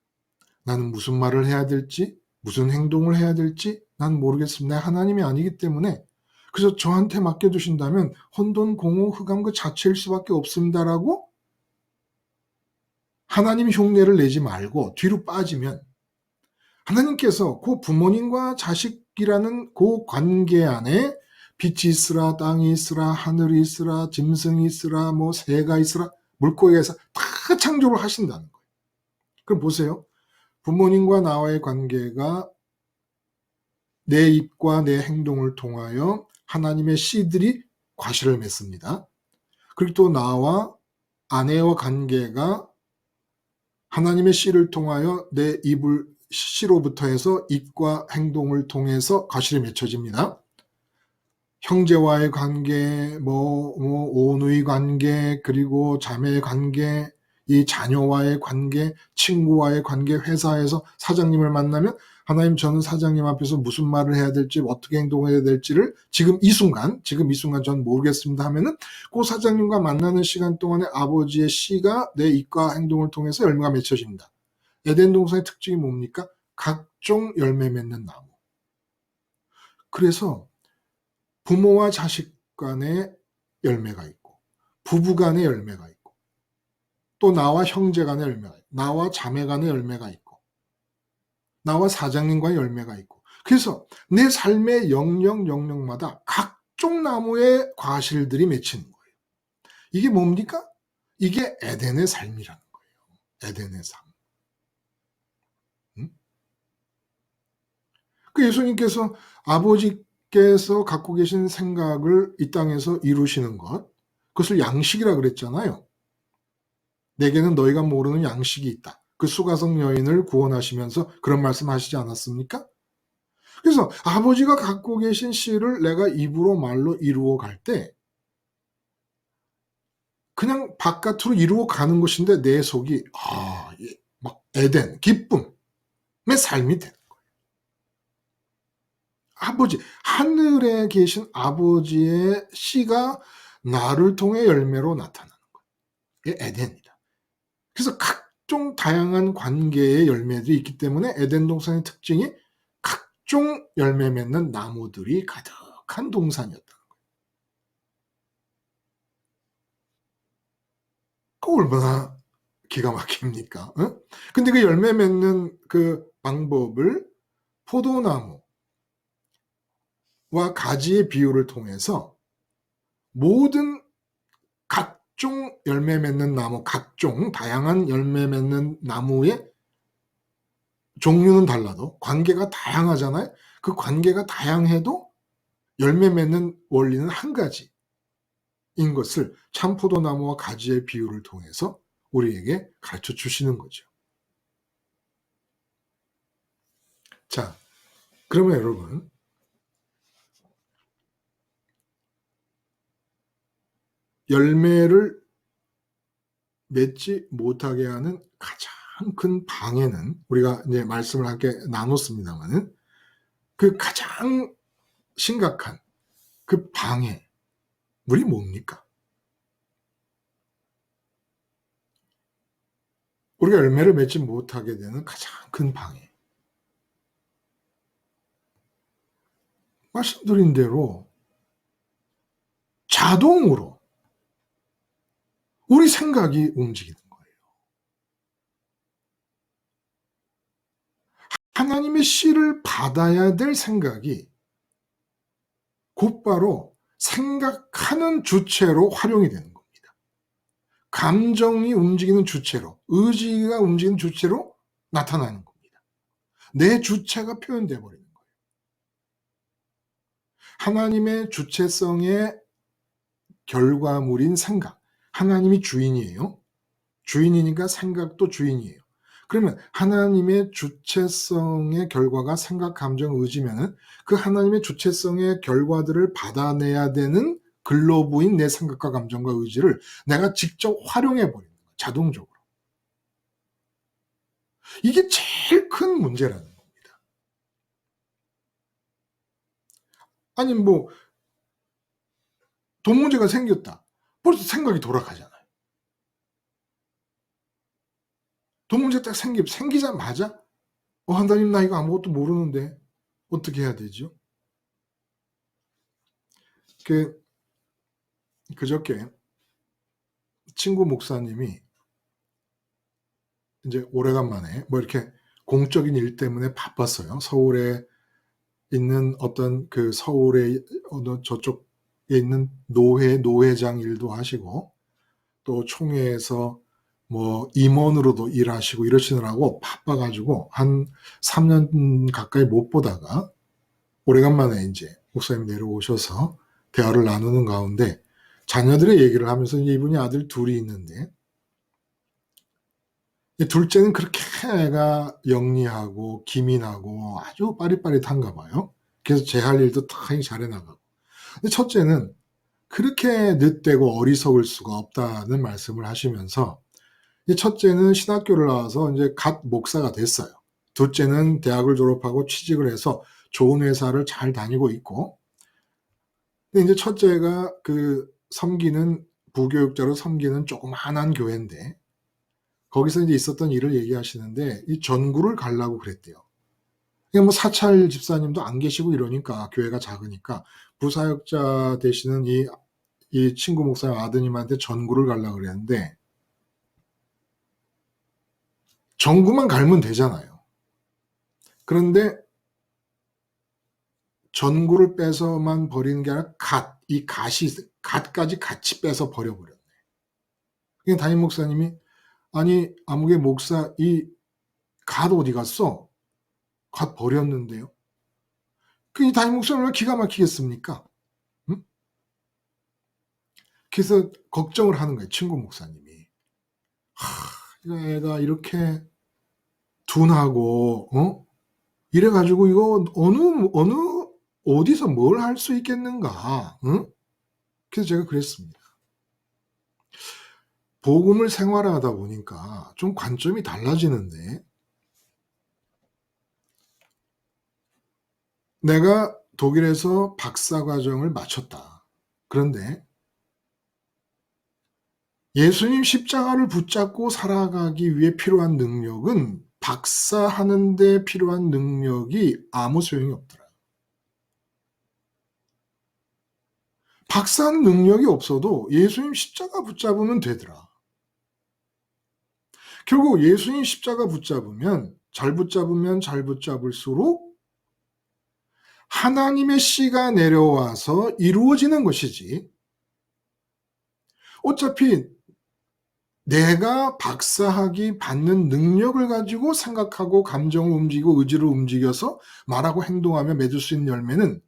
Speaker 1: 나는 무슨 말을 해야 될지 무슨 행동을 해야 될지 난 모르겠습니다. 하나님이 아니기 때문에 그래서 저한테 맡겨두신다면 혼돈, 공허, 흑암 그 자체일 수밖에 없습니다라고 하나님 흉내를 내지 말고 뒤로 빠지면 하나님께서 그 부모님과 자식이라는 그 관계 안에 빛이 있으라, 땅이 있으라, 하늘이 있으라, 짐승이 있으라, 뭐 새가 있으라, 물고기가 있으라 다 창조를 하신다는 거예요. 그럼 보세요. 부모님과 나와의 관계가 내 입과 내 행동을 통하여 하나님의 씨들이 과실을 맺습니다. 그리고 또 나와 아내와 관계가 하나님의 씨를 통하여 내 입을 씨로부터 해서 입과 행동을 통해서 과실이 맺혀집니다. 형제와의 관계, 오누이 관계, 그리고 자매의 관계, 이 자녀와의 관계, 친구와의 관계, 회사에서 사장님을 만나면 하나님, 저는 사장님 앞에서 무슨 말을 해야 될지, 어떻게 행동해야 될지를 지금 이 순간 전 모르겠습니다 하면은 그 사장님과 만나는 시간 동안에 아버지의 씨가 내 입과 행동을 통해서 열매가 맺혀집니다. 에덴 동산의 특징이 뭡니까? 각종 열매 맺는 나무. 그래서 부모와 자식 간의 열매가 있고, 부부 간의 열매가 있고, 또 나와 형제 간의 열매가 있고, 나와 자매 간의 열매가 있고, 나와 사장님과의 열매가 있고, 그래서 내 삶의 영역마다 각종 나무의 과실들이 맺히는 거예요. 이게 뭡니까? 이게 에덴의 삶이라는 거예요. 에덴의 삶. 그 예수님께서 아버지께서 갖고 계신 생각을 이 땅에서 이루시는 것, 그것을 양식이라 그랬잖아요. 내게는 너희가 모르는 양식이 있다. 그 수가성 여인을 구원하시면서 그런 말씀 하시지 않았습니까? 그래서 아버지가 갖고 계신 씨를 내가 입으로 말로 이루어 갈 때 그냥 바깥으로 이루어 가는 것인데 내 속이 막 에덴, 기쁨의 삶이 되는 거예요. 아버지, 하늘에 계신 아버지의 씨가 나를 통해 열매로 나타나는 거예요. 이게 에덴이다. 그래서 각종 다양한 관계의 열매들이 있기 때문에 에덴 동산의 특징이 각종 열매 맺는 나무들이 가득한 동산이었다는 거예요. 그 얼마나 기가 막힙니까? 근데 그 열매 맺는 그 방법을 포도나무와 가지의 비유를 통해서 모든 각종 열매 맺는 나무, 각종 다양한 열매 맺는 나무의 종류는 달라도 관계가 다양하잖아요. 그 관계가 다양해도 열매 맺는 원리는 한 가지인 것을 참포도나무와 가지의 비유를 통해서 우리에게 가르쳐 주시는 거죠. 자, 그러면 여러분, 열매를 맺지 못하게 하는 가장 큰 방해는, 우리가 이제 말씀을 함께 나눴습니다만은, 그 가장 심각한 그 방해물이 뭡니까? 우리가 열매를 맺지 못하게 되는 가장 큰 방해. 말씀드린 대로 자동으로 우리 생각이 움직이는 거예요. 하나님의 씨를 받아야 될 생각이 곧바로 생각하는 주체로 활용이 되는 겁니다. 감정이 움직이는 주체로, 의지가 움직이는 주체로 나타나는 겁니다. 내 주체가 표현되어 버리는 거예요. 하나님의 주체성의 결과물인 생각. 하나님이 주인이에요. 주인이니까 생각도 주인이에요. 그러면 하나님의 주체성의 결과가 생각, 감정, 의지면은 그 하나님의 주체성의 결과들을 받아내야 되는 근로부인 내 생각과 감정과 의지를 내가 직접 활용해 버리는 거예요. 자동적으로. 이게 제일 큰 문제라는 겁니다. 아니 돈 문제가 생겼다. 벌써 생각이 돌아가잖아요. 돈 문제 딱 생기자마자 하나님, 나 이거 아무것도 모르는데 어떻게 해야 되죠? 그저께 친구 목사님이 이제 오래간만에 이렇게 공적인 일 때문에 바빴어요. 서울에 있는 어떤 그 서울에 어느 저쪽에 있는 노회장 일도 하시고 또 총회에서 임원으로도 일하시고 이러시느라고 바빠가지고 한 3년 가까이 못 보다가 오래간만에 이제 목사님 내려오셔서 대화를 나누는 가운데 자녀들의 얘기를 하면서 이분이 아들 둘이 있는데 이 둘째는 그렇게 애가 영리하고 기민하고 아주 빠릿빠릿한가 봐요. 그래서 제 할 일도 다 잘해 나가고. 근데 첫째는 그렇게 늦되고 어리석을 수가 없다는 말씀을 하시면서 이 첫째는 신학교를 나와서 이제 갓 목사가 됐어요. 둘째는 대학을 졸업하고 취직을 해서 좋은 회사를 잘 다니고 있고, 근데 이제 첫째가 그 섬기는 부교육자로 섬기는 조그만한 교회인데 거기서 이제 있었던 일을 얘기하시는데 이 전구를 가려고 그랬대요. 그냥 뭐 사찰 집사님도 안 계시고 이러니까 교회가 작으니까 부사역자 되시는 이 친구 목사님 아드님한테 전구를 가려고 그랬는데 전구만 갈면 되잖아요. 그런데 전구를 빼서만 버리는 게 아니라 갓까지 같이 빼서 버려버렸네. 그냥 담임 목사님이 아니 아무개 목사 이 갓 어디 갔어? 갓 버렸는데요. 그 담임 목사님 왜 기가 막히겠습니까? 응? 그래서 걱정을 하는 거예요. 친구 목사님이. 애가 이렇게 둔하고 이래가지고 이거 어디서 뭘 할 수 있겠는가? 응? 그래서 제가 그랬습니다. 복음을 생활하다 보니까 좀 관점이 달라지는데 내가 독일에서 박사과정을 마쳤다. 그런데 예수님 십자가를 붙잡고 살아가기 위해 필요한 능력은 박사하는 데 필요한 능력이 아무 소용이 없더라. 박사하는 능력이 없어도 예수님 십자가 붙잡으면 되더라. 결국 예수님 십자가 잘 붙잡으면 잘 붙잡을수록 하나님의 씨가 내려와서 이루어지는 것이지. 어차피 내가 박사학위 받는 능력을 가지고 생각하고 감정을 움직이고 의지를 움직여서 말하고 행동하며 맺을 수 있는 열매는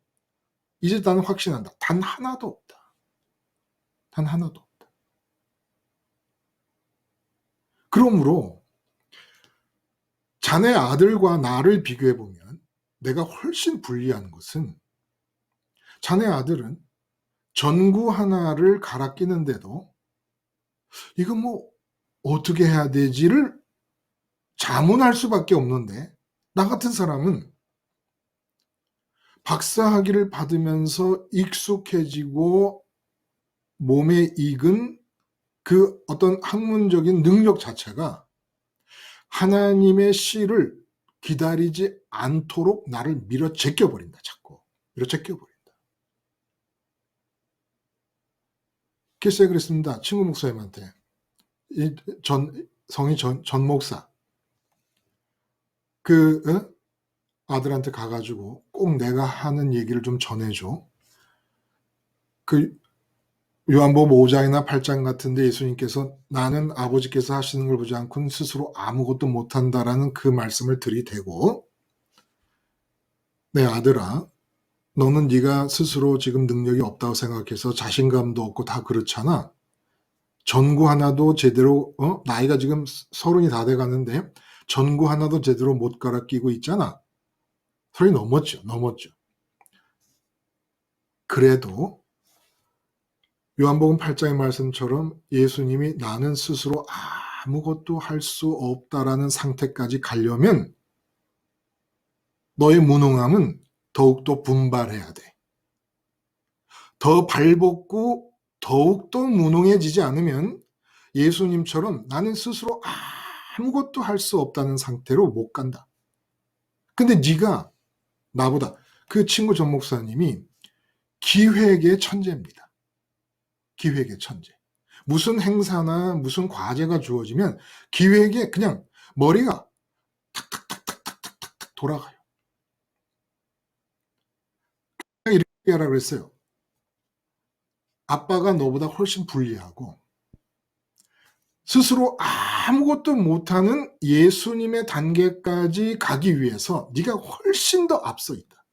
Speaker 1: 이제 나는 확신한다. 단 하나도 없다. 단 하나도 없다. 그러므로 자네 아들과 나를 비교해보면 내가 훨씬 불리한 것은 자네 아들은 전구 하나를 갈아 끼는데도 이거 뭐 어떻게 해야 되지를 자문할 수밖에 없는데 나 같은 사람은 박사학위를 받으면서 익숙해지고 몸에 익은 그 어떤 학문적인 능력 자체가 하나님의 씨를 기다리지 않도록 나를 밀어 제껴버린다. 자꾸 밀어 제껴버린다. 그래서 제가 그랬습니다. 친구 목사님한테 성이 전 목사 아들한테 가가지고 꼭 내가 하는 얘기를 좀 전해줘. 그 요한복음 5장이나 8장 같은데 예수님께서 나는 아버지께서 하시는 걸 보지 않고는 스스로 아무것도 못한다라는 그 말씀을 들이대고 내 아들아 너는 네가 스스로 지금 능력이 없다고 생각해서 자신감도 없고 다 그렇잖아. 전구 하나도 제대로 나이가 지금 30이 다 돼가는데 전구 하나도 제대로 못 갈아 끼고 있잖아. 30 넘었죠. 그래도 요한복음 8장의 말씀처럼 예수님이 나는 스스로 아무것도 할 수 없다라는 상태까지 가려면 너의 무능함은 더욱더 분발해야 돼. 더 발벗고 더욱더 무능해지지 않으면 예수님처럼 나는 스스로 아무것도 할 수 없다는 상태로 못 간다. 근데 네가 나보다 그 친구 전 목사님이 기획의 천재입니다. 기획의 천재. 무슨 행사나 무슨 과제가 주어지면 기획에 그냥 머리가 탁탁탁탁탁탁탁 돌아가요. 이렇게 하라 그랬어요. 아빠가 너보다 훨씬 불리하고 스스로 아무것도 못하는 예수님의 단계까지 가기 위해서 네가 훨씬 더 앞서 있다.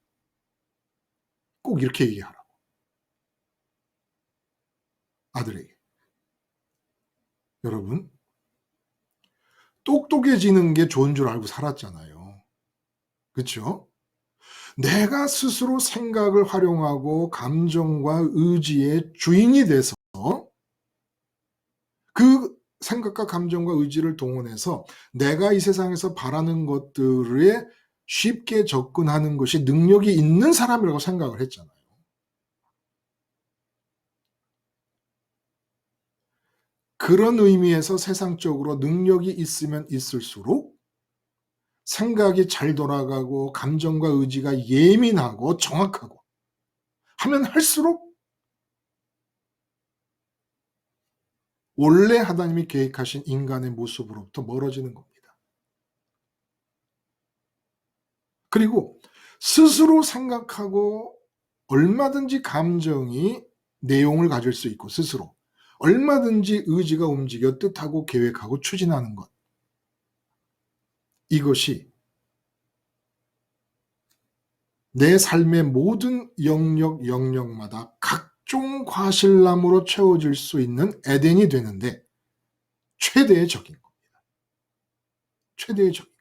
Speaker 1: 꼭 이렇게 얘기하라고. 아들에게. 여러분, 똑똑해지는 게 좋은 줄 알고 살았잖아요. 그쵸? 내가 스스로 생각을 활용하고 감정과 의지의 주인이 돼서 그 생각과 감정과 의지를 동원해서 내가 이 세상에서 바라는 것들에 쉽게 접근하는 것이 능력이 있는 사람이라고 생각을 했잖아요. 그런 의미에서 세상적으로 능력이 있으면 있을수록 생각이 잘 돌아가고 감정과 의지가 예민하고 정확하고 하면 할수록 원래 하나님이 계획하신 인간의 모습으로부터 멀어지는 겁니다. 그리고 스스로 생각하고 얼마든지 감정이 내용을 가질 수 있고 스스로 얼마든지 의지가 움직여 뜻하고 계획하고 추진하는 것. 이것이 내 삶의 모든 영역마다 각종 과실남으로 채워질 수 있는 에덴이 되는데 최대의 적인 겁니다. 최대의 적인.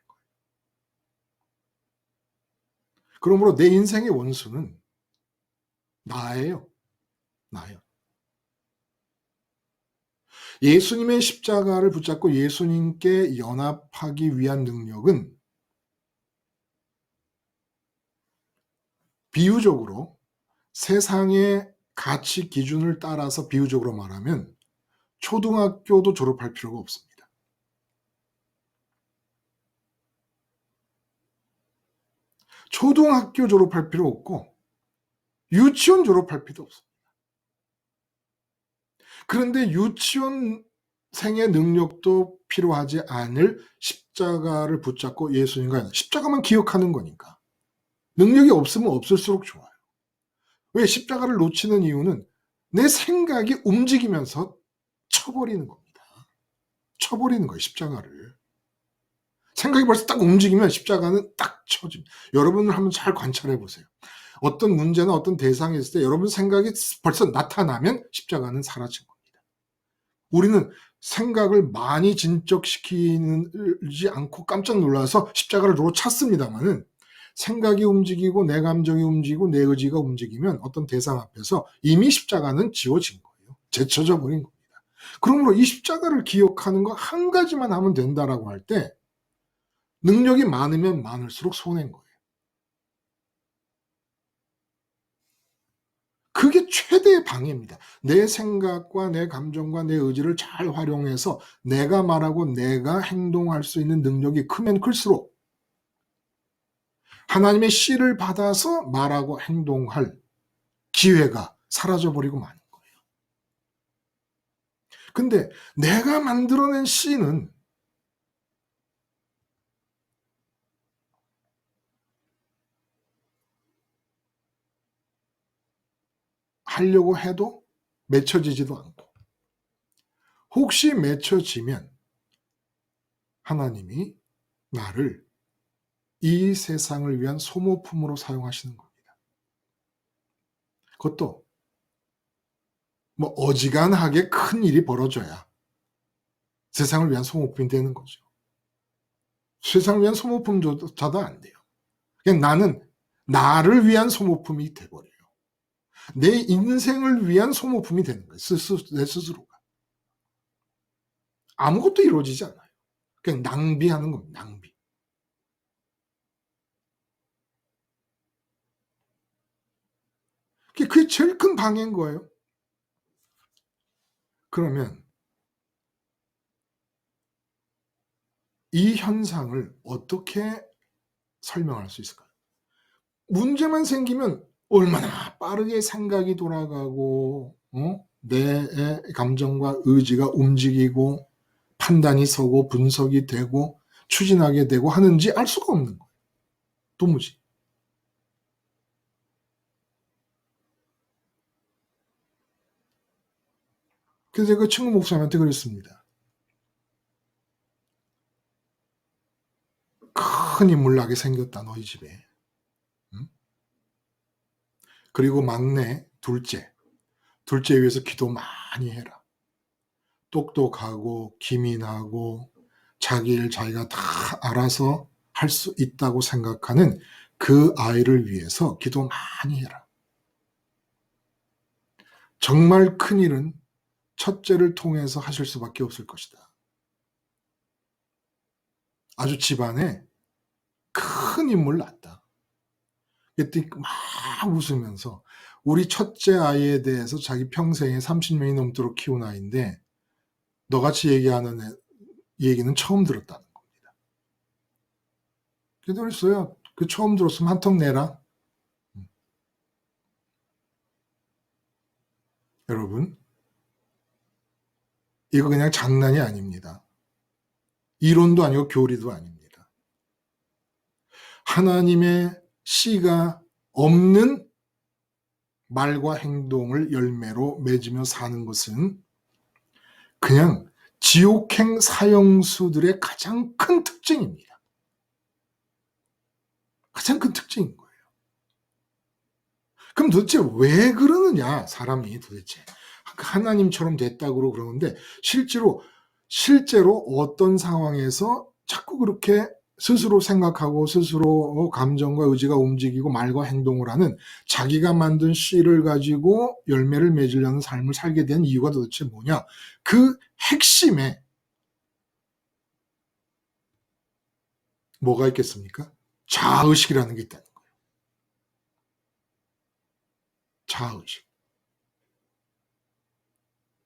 Speaker 1: 그러므로 내 인생의 원수는 나예요. 나예요. 예수님의 십자가를 붙잡고 예수님께 연합하기 위한 능력은 비유적으로 세상의 가치 기준을 따라서 비유적으로 말하면 초등학교도 졸업할 필요가 없습니다. 초등학교 졸업할 필요 없고 유치원 졸업할 필요도 없습니다. 그런데 유치원생의 능력도 필요하지 않을 십자가를 붙잡고 예수님과 십자가만 기억하는 거니까 능력이 없으면 없을수록 좋아요. 왜 십자가를 놓치는 이유는 내 생각이 움직이면서 쳐버리는 겁니다. 쳐버리는 거예요, 십자가를. 생각이 벌써 딱 움직이면 십자가는 딱 쳐집니다. 여러분을 한번 잘 관찰해 보세요. 어떤 문제나 어떤 대상이 있을 때 여러분 생각이 벌써 나타나면 십자가는 사라진 겁니다. 우리는 생각을 많이 진척시키지 않고 깜짝 놀라서 십자가를 도로 찾습니다마는 생각이 움직이고 내 감정이 움직이고 내 의지가 움직이면 어떤 대상 앞에서 이미 십자가는 지워진 거예요. 제쳐져 버린 겁니다. 그러므로 이 십자가를 기억하는 거 한 가지만 하면 된다라고 할 때 능력이 많으면 많을수록 손해인 거예요. 그게 최대의 방해입니다. 내 생각과 내 감정과 내 의지를 잘 활용해서 내가 말하고 내가 행동할 수 있는 능력이 크면 클수록 하나님의 씨를 받아서 말하고 행동할 기회가 사라져버리고 마는 거예요. 근데 내가 만들어낸 씨는 하려고 해도 맺혀지지도 않고 혹시 맺혀지면 하나님이 나를 이 세상을 위한 소모품으로 사용하시는 겁니다. 그것도 뭐 어지간하게 큰 일이 벌어져야 세상을 위한 소모품이 되는 거죠. 세상을 위한 소모품조차도 안 돼요. 그냥 나는 나를 위한 소모품이 돼버려요. 내 인생을 위한 소모품이 되는 거예요. 내 스스로가. 아무것도 이루어지지 않아요. 그냥 낭비하는 겁니다. 낭비. 그게 제일 큰 방해인 거예요. 그러면 이 현상을 어떻게 설명할 수 있을까요? 문제만 생기면 얼마나 빠르게 생각이 돌아가고 내 감정과 의지가 움직이고 판단이 서고 분석이 되고 추진하게 되고 하는지 알 수가 없는 거예요. 도무지. 그래서 제가 친구 목사님한테 그랬습니다. 큰 인물나게 생겼다 너희 집에. 응? 그리고 막내, 둘째 위해서 기도 많이 해라. 똑똑하고 기민하고 자기 일 자기가 다 알아서 할 수 있다고 생각하는 그 아이를 위해서 기도 많이 해라. 정말 큰 일은 첫째를 통해서 하실 수밖에 없을 것이다. 아주 집안에 큰 인물 낳았다. 그랬더니 막 웃으면서 우리 첫째 아이에 대해서 자기 평생에 30년이 넘도록 키운 아이인데 너같이 얘기하는 얘기는 처음 들었다는 겁니다. 그랬어요. 그 처음 들었으면 한턱 내라. 여러분, 이거 그냥 장난이 아닙니다. 이론도 아니고 교리도 아닙니다. 하나님의 씨가 없는 말과 행동을 열매로 맺으며 사는 것은 그냥 지옥행 사형수들의 가장 큰 특징입니다. 가장 큰 특징인 거예요. 그럼 도대체 왜 그러느냐, 사람이 도대체. 하나님처럼 됐다고 그러는데 실제로 어떤 상황에서 자꾸 그렇게 스스로 생각하고 스스로 감정과 의지가 움직이고 말과 행동을 하는 자기가 만든 씨를 가지고 열매를 맺으려는 삶을 살게 된 이유가 도대체 뭐냐? 그 핵심에 뭐가 있겠습니까? 자아의식이라는 게 있다는 거예요. 자아의식.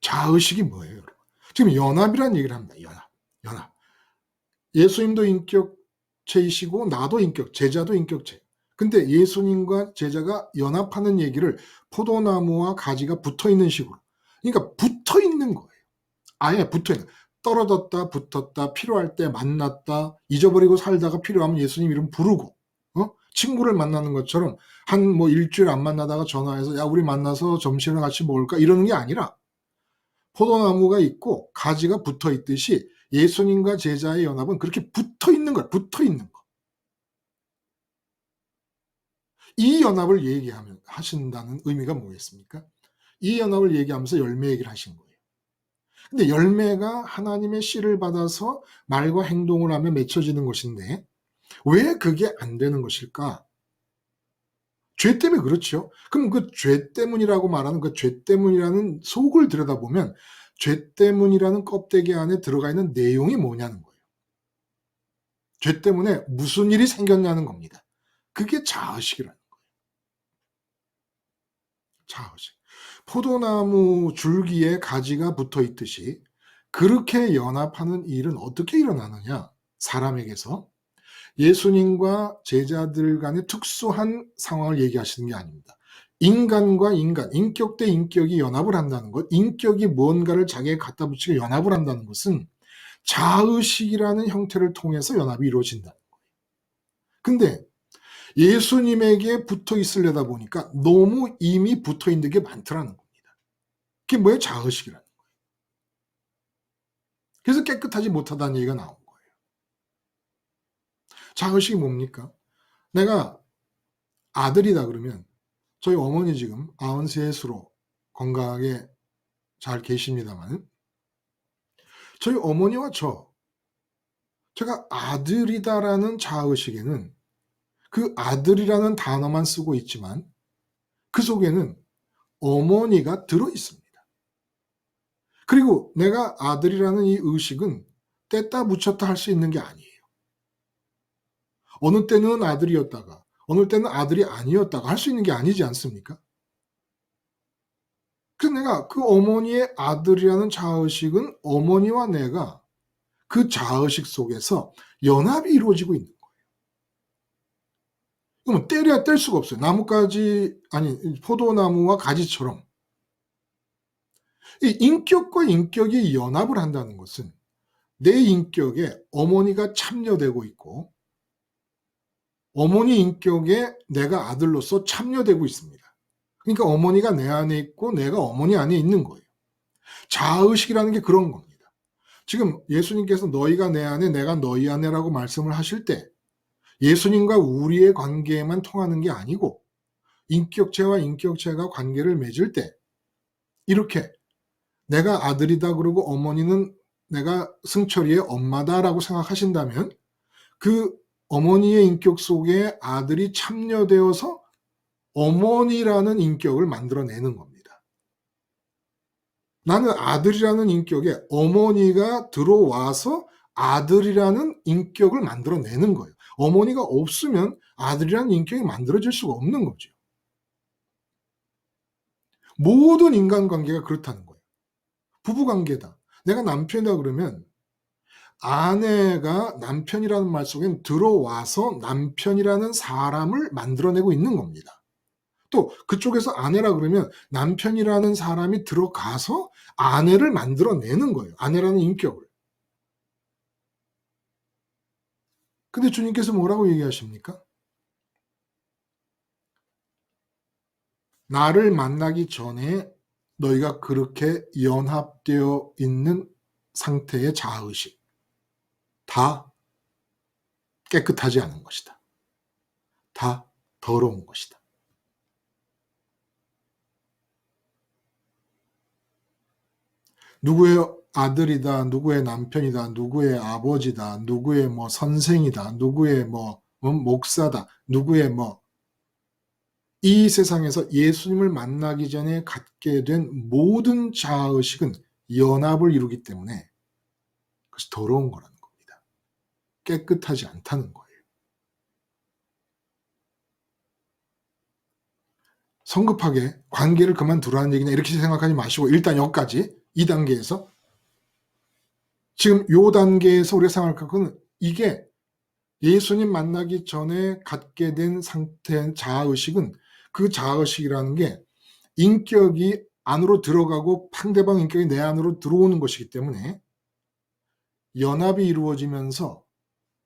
Speaker 1: 자아의식이 뭐예요, 여러분? 지금 연합이라는 얘기를 합니다. 연합. 예수님도 인격체이시고 나도 제자도 인격체. 근데 예수님과 제자가 연합하는 얘기를 포도나무와 가지가 붙어있는 식으로. 그러니까 붙어있는 거예요. 아예 붙어있는. 떨어졌다, 붙었다, 필요할 때 만났다, 잊어버리고 살다가 필요하면 예수님 이름 부르고, 친구를 만나는 것처럼 한 일주일 안 만나다가 전화해서 야, 우리 만나서 점심을 같이 먹을까? 이러는 게 아니라 포도나무가 있고 가지가 붙어 있듯이 예수님과 제자의 연합은 그렇게 붙어 있는 거예요. 붙어 있는 거. 이 연합을 하신다는 의미가 뭐겠습니까? 이 연합을 얘기하면서 열매 얘기를 하신 거예요. 근데 열매가 하나님의 씨를 받아서 말과 행동을 하며 맺혀지는 것인데 왜 그게 안 되는 것일까? 죄 때문에 그렇죠. 그럼 그 죄 때문이라고 말하는 그 죄 때문이라는 속을 들여다보면 죄 때문이라는 껍데기 안에 들어가 있는 내용이 뭐냐는 거예요. 죄 때문에 무슨 일이 생겼냐는 겁니다. 그게 자아의식이라는 거예요. 자아의식. 포도나무 줄기에 가지가 붙어 있듯이 그렇게 연합하는 일은 어떻게 일어나느냐? 사람에게서 예수님과 제자들 간의 특수한 상황을 얘기하시는 게 아닙니다. 인간과 인간, 인격 대 인격이 연합을 한다는 것, 인격이 무언가를 자기에게 갖다 붙이고 연합을 한다는 것은 자의식이라는 형태를 통해서 연합이 이루어진다는 거예요. 근데 예수님에게 붙어 있으려다 보니까 너무 이미 붙어 있는 게 많더라는 겁니다. 그게 뭐예요? 자의식이라는 거예요. 그래서 깨끗하지 못하다는 얘기가 나온 거예요. 자의식이 뭡니까? 내가 아들이다 그러면 저희 어머니 지금 93세로 건강하게 잘 계십니다만 저희 어머니와 제가 아들이다라는 자아의식에는 그 아들이라는 단어만 쓰고 있지만 그 속에는 어머니가 들어있습니다. 그리고 내가 아들이라는 이 의식은 뗐다 붙였다 할 수 있는 게 아니에요. 어느 때는 아들이었다가 어느 때는 아들이 아니었다가 할 수 있는 게 아니지 않습니까? 그래서 내가 그 어머니의 아들이라는 자아의식은 어머니와 내가 그 자아의식 속에서 연합이 이루어지고 있는 거예요. 그러면 떼려야 뗄 수가 없어요. 포도나무와 가지처럼. 이 인격과 인격이 연합을 한다는 것은 내 인격에 어머니가 참여되고 있고 어머니 인격에 내가 아들로서 참여되고 있습니다. 그러니까 어머니가 내 안에 있고 내가 어머니 안에 있는 거예요. 자아의식이라는 게 그런 겁니다. 지금 예수님께서 너희가 내 안에 내가 너희 안에라고 말씀을 하실 때 예수님과 우리의 관계에만 통하는 게 아니고 인격체와 인격체가 관계를 맺을 때 이렇게 내가 아들이다 그러고 어머니는 내가 승철이의 엄마다라고 생각하신다면 그 어머니의 인격 속에 아들이 참여되어서 어머니라는 인격을 만들어내는 겁니다. 나는 아들이라는 인격에 어머니가 들어와서 아들이라는 인격을 만들어내는 거예요. 어머니가 없으면 아들이라는 인격이 만들어질 수가 없는 거죠. 모든 인간관계가 그렇다는 거예요. 부부관계다. 내가 남편이다 그러면 아내가 남편이라는 말 속엔 들어와서 남편이라는 사람을 만들어내고 있는 겁니다. 또 그쪽에서 아내라 그러면 남편이라는 사람이 들어가서 아내를 만들어내는 거예요. 아내라는 인격을. 근데 주님께서 뭐라고 얘기하십니까? 나를 만나기 전에 너희가 그렇게 연합되어 있는 상태의 자아의식 다 깨끗하지 않은 것이다. 다 더러운 것이다. 누구의 아들이다, 누구의 남편이다, 누구의 아버지다, 누구의 뭐 선생이다, 누구의 뭐 목사다, 누구의 뭐 이 세상에서 예수님을 만나기 전에 갖게 된 모든 자아의식은 연합을 이루기 때문에 그것이 더러운 거라는 겁니다. 깨끗하지 않다는 거예요. 성급하게 관계를 그만두라는 얘기냐 이렇게 생각하지 마시고 일단 여기까지 2단계에서 지금 요 단계에서 우리가 생각할 것은 이게 예수님 만나기 전에 갖게 된 상태 자아의식은 그 자아의식이라는 게 인격이 안으로 들어가고 상대방 인격이 내 안으로 들어오는 것이기 때문에 연합이 이루어지면서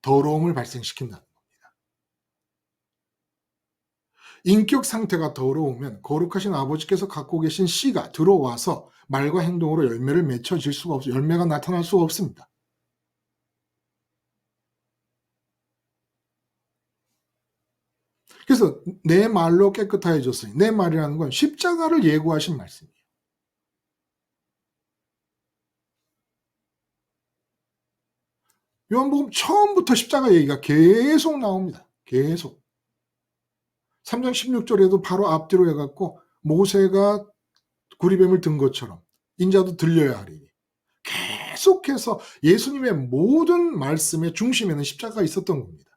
Speaker 1: 더러움을 발생시킨다는 겁니다. 인격 상태가 더러우면 거룩하신 아버지께서 갖고 계신 씨가 들어와서 말과 행동으로 열매를 맺혀질 수가 없어요. 열매가 나타날 수가 없습니다. 그래서 내 말로 깨끗해졌으니 내 말이라는 건 십자가를 예고하신 말씀이에요. 요한복음 처음부터 십자가 얘기가 계속 나옵니다. 계속. 3장 16절에도 바로 앞뒤로 해갖고 모세가 구리뱀을 든 것처럼 인자도 들려야 하리니 계속해서 예수님의 모든 말씀의 중심에는 십자가가 있었던 겁니다.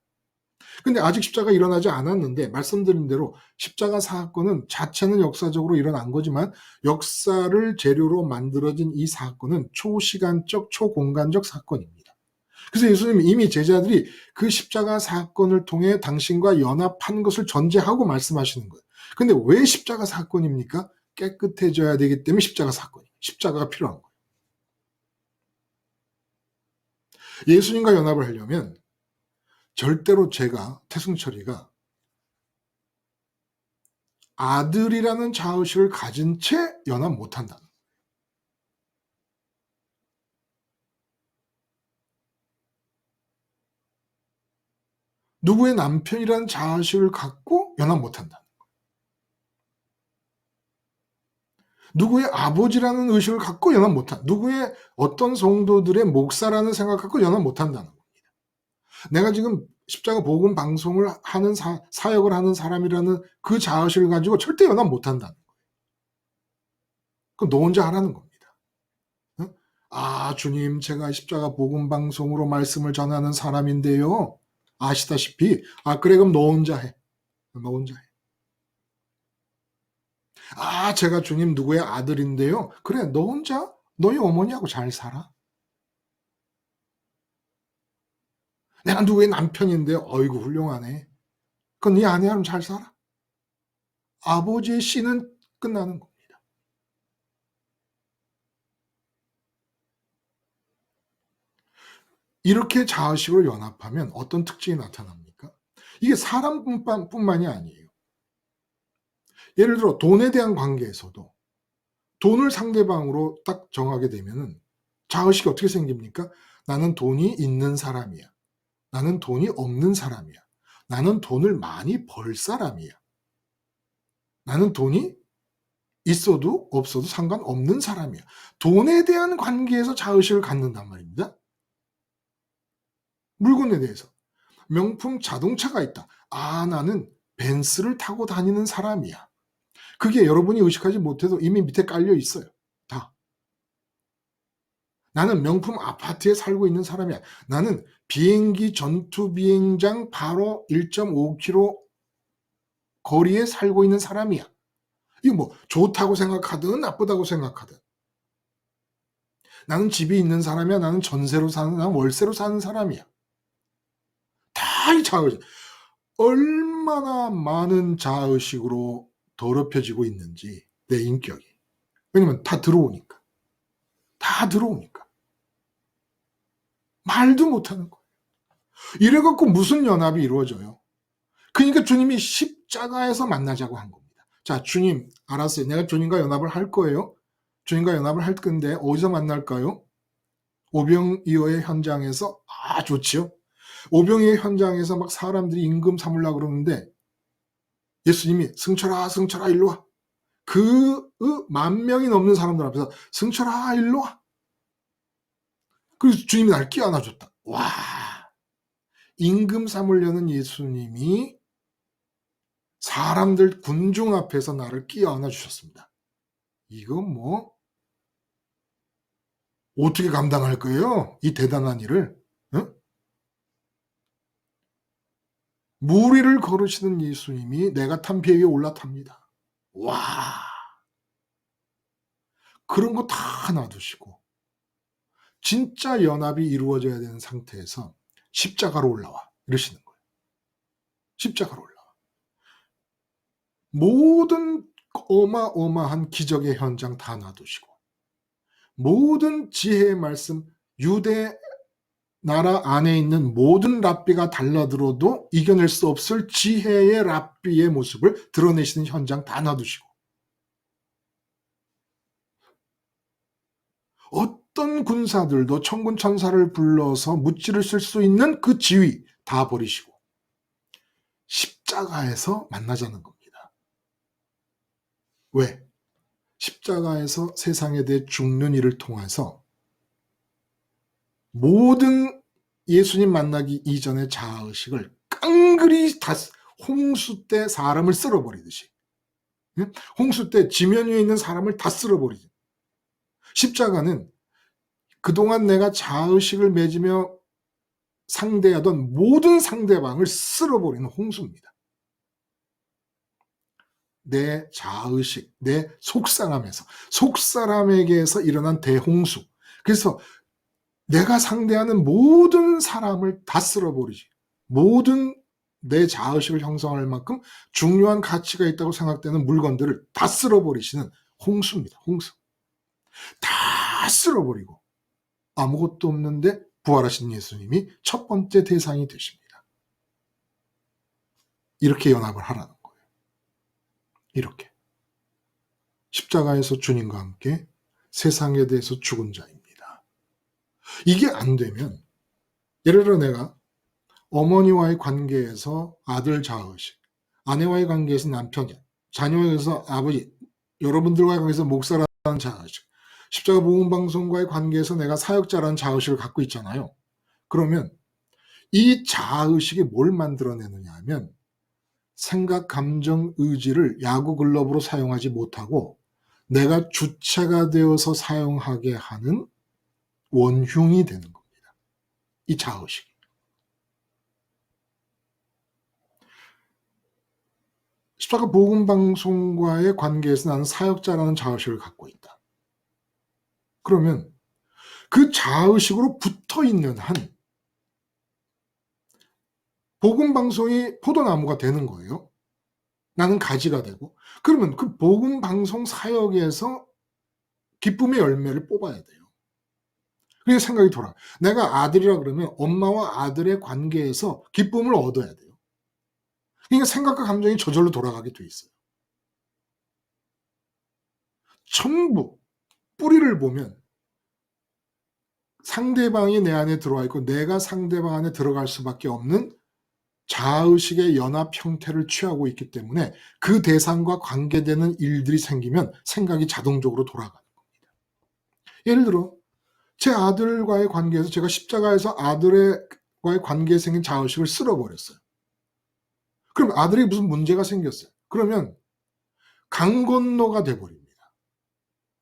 Speaker 1: 근데 아직 십자가 일어나지 않았는데 말씀드린 대로 십자가 사건은 자체는 역사적으로 일어난 거지만 역사를 재료로 만들어진 이 사건은 초시간적 초공간적 사건입니다. 그래서 예수님이 이미 제자들이 그 십자가 사건을 통해 당신과 연합한 것을 전제하고 말씀하시는 거예요. 근데 왜 십자가 사건입니까? 깨끗해져야 되기 때문에 십자가 사건이에요. 십자가가 필요한 거예요. 예수님과 연합을 하려면 절대로 제가 태승철이가 아들이라는 자의식을 가진 채 연합 못한다. 누구의 남편이라는 자의식을 갖고 연합 못한다. 누구의 아버지라는 의식을 갖고 연합 못한다. 누구의 어떤 성도들의 목사라는 생각을 갖고 연합 못한다는 겁니다. 내가 지금 십자가 복음 방송을 하는 사역을 하는 사람이라는 그 자의식을 가지고 절대 연합 못한다는 거예요. 그건 너 혼자 하라는 겁니다. 응? 아, 주님, 제가 십자가 복음 방송으로 말씀을 전하는 사람인데요. 아시다시피, 아, 그래, 그럼 너 혼자 해. 너 혼자 해. 아, 제가 주님 누구의 아들인데요. 그래, 너 혼자 너희 어머니하고 잘 살아. 내가 누구의 남편인데요. 어이구, 훌륭하네. 그건 네 아내하고 잘 살아. 아버지의 씨는 끝나는 겁니다. 이렇게 자의식으로 연합하면 어떤 특징이 나타납니까? 이게 사람뿐만이 아니에요. 예를 들어 돈에 대한 관계에서도 돈을 상대방으로 딱 정하게 되면은 자의식이 어떻게 생깁니까? 나는 돈이 있는 사람이야. 나는 돈이 없는 사람이야. 나는 돈을 많이 벌 사람이야. 나는 돈이 있어도 없어도 상관없는 사람이야. 돈에 대한 관계에서 자의식을 갖는단 말입니다. 물건에 대해서. 명품 자동차가 있다. 아, 나는 벤츠를 타고 다니는 사람이야. 그게 여러분이 의식하지 못해도 이미 밑에 깔려 있어요. 다. 나는 명품 아파트에 살고 있는 사람이야. 나는 비행기 전투 비행장 바로 1.5km 거리에 살고 있는 사람이야. 이거 뭐 좋다고 생각하든 나쁘다고 생각하든. 나는 집이 있는 사람이야. 나는 전세로 사는, 나는 월세로 사는 사람이야. 다 이 자의식. 얼마나 많은 자의식으로 더럽혀지고 있는지 내 인격이. 왜냐면 다 들어오니까. 다 들어오니까. 말도 못하는 거예요. 이래갖고 무슨 연합이 이루어져요? 그러니까 주님이 십자가에서 만나자고 한 겁니다. 자, 주님, 알았어요. 내가 주님과 연합을 할 거예요. 주님과 연합을 할 건데 어디서 만날까요? 오병이어의 현장에서. 아, 좋지요. 오병이어 현장에서 막 사람들이 임금 삼으려고 그러는데 예수님이 승철아, 승철아, 일로 와. 그 10,000명이 넘는 사람들 앞에서 승철아, 일로 와. 그래서 주님이 날 끼안아줬다. 와, 임금 삼으려는 예수님이 사람들 군중 앞에서 나를 끼안아 주셨습니다. 이건 뭐 어떻게 감당할 거예요? 이 대단한 일을. 응? 무리를 걸으시는 예수님이 내가 탄 배 위에 올라탑니다. 와, 그런 거 다 놔두시고 진짜 연합이 이루어져야 되는 상태에서 십자가로 올라와 이러시는 거예요. 십자가로 올라와. 모든 어마어마한 기적의 현장 다 놔두시고 모든 지혜의 말씀, 유대 나라 안에 있는 모든 랍비가 달라들어도 이겨낼 수 없을 지혜의 랍비의 모습을 드러내시는 현장 다 놔두시고 어떤 군사들도 천군 천사를 불러서 무찌를 쓸 수 있는 그 지위 다 버리시고 십자가에서 만나자는 겁니다. 왜? 십자가에서 세상에 대해 죽는 일을 통해서 모든 예수님 만나기 이전의 자아의식을 깡그리 다 홍수 때 사람을 쓸어버리듯이, 홍수 때 지면 위에 있는 사람을 다 쓸어버리지. 십자가는 그동안 내가 자의식을 맺으며 상대하던 모든 상대방을 쓸어버리는 홍수입니다. 내 자의식, 내 속사람에게서 일어난 대홍수. 그래서 내가 상대하는 모든 사람을 다 쓸어버리지. 모든 내 자의식을 형성할 만큼 중요한 가치가 있다고 생각되는 물건들을 다 쓸어버리시는 홍수입니다. 홍수. 다 쓸어버리고 아무것도 없는데 부활하신 예수님이 첫 번째 대상이 되십니다. 이렇게 연합을 하라는 거예요. 이렇게. 십자가에서 주님과 함께 세상에 대해서 죽은 자입니다. 이게 안 되면, 예를 들어 내가 어머니와의 관계에서 아들 자의식, 아내와의 관계에서 남편이야, 자녀에서 아버지, 여러분들과의 관계에서 목사라는 자의식, 십자가 복음방송과의 관계에서 내가 사역자라는 자의식을 갖고 있잖아요. 그러면 이 자의식이 뭘 만들어내느냐 하면 생각, 감정, 의지를 야구 글러브로 사용하지 못하고 내가 주체가 되어서 사용하게 하는 원흉이 되는 겁니다. 이 자의식이. 십자가 복음방송과의 관계에서 나는 사역자라는 자의식을 갖고 있다. 그러면 그 자의식으로 붙어있는 한 복음방송이 포도나무가 되는 거예요. 나는 가지가 되고. 그러면 그 복음방송 사역에서 기쁨의 열매를 뽑아야 돼요. 그게 생각이 돌아. 내가 아들이라 그러면 엄마와 아들의 관계에서 기쁨을 얻어야 돼요. 그러니까 생각과 감정이 저절로 돌아가게 돼 있어요. 전부 뿌리를 보면 상대방이 내 안에 들어와 있고 내가 상대방 안에 들어갈 수밖에 없는 자아의식의 연합 형태를 취하고 있기 때문에 그 대상과 관계되는 일들이 생기면 생각이 자동적으로 돌아가는 겁니다. 예를 들어 제 아들과의 관계에서 제가 십자가에서 아들과의 관계에 생긴 자아의식을 쓸어버렸어요. 그럼 아들이 무슨 문제가 생겼어요. 그러면 강 건너가 돼버립니다.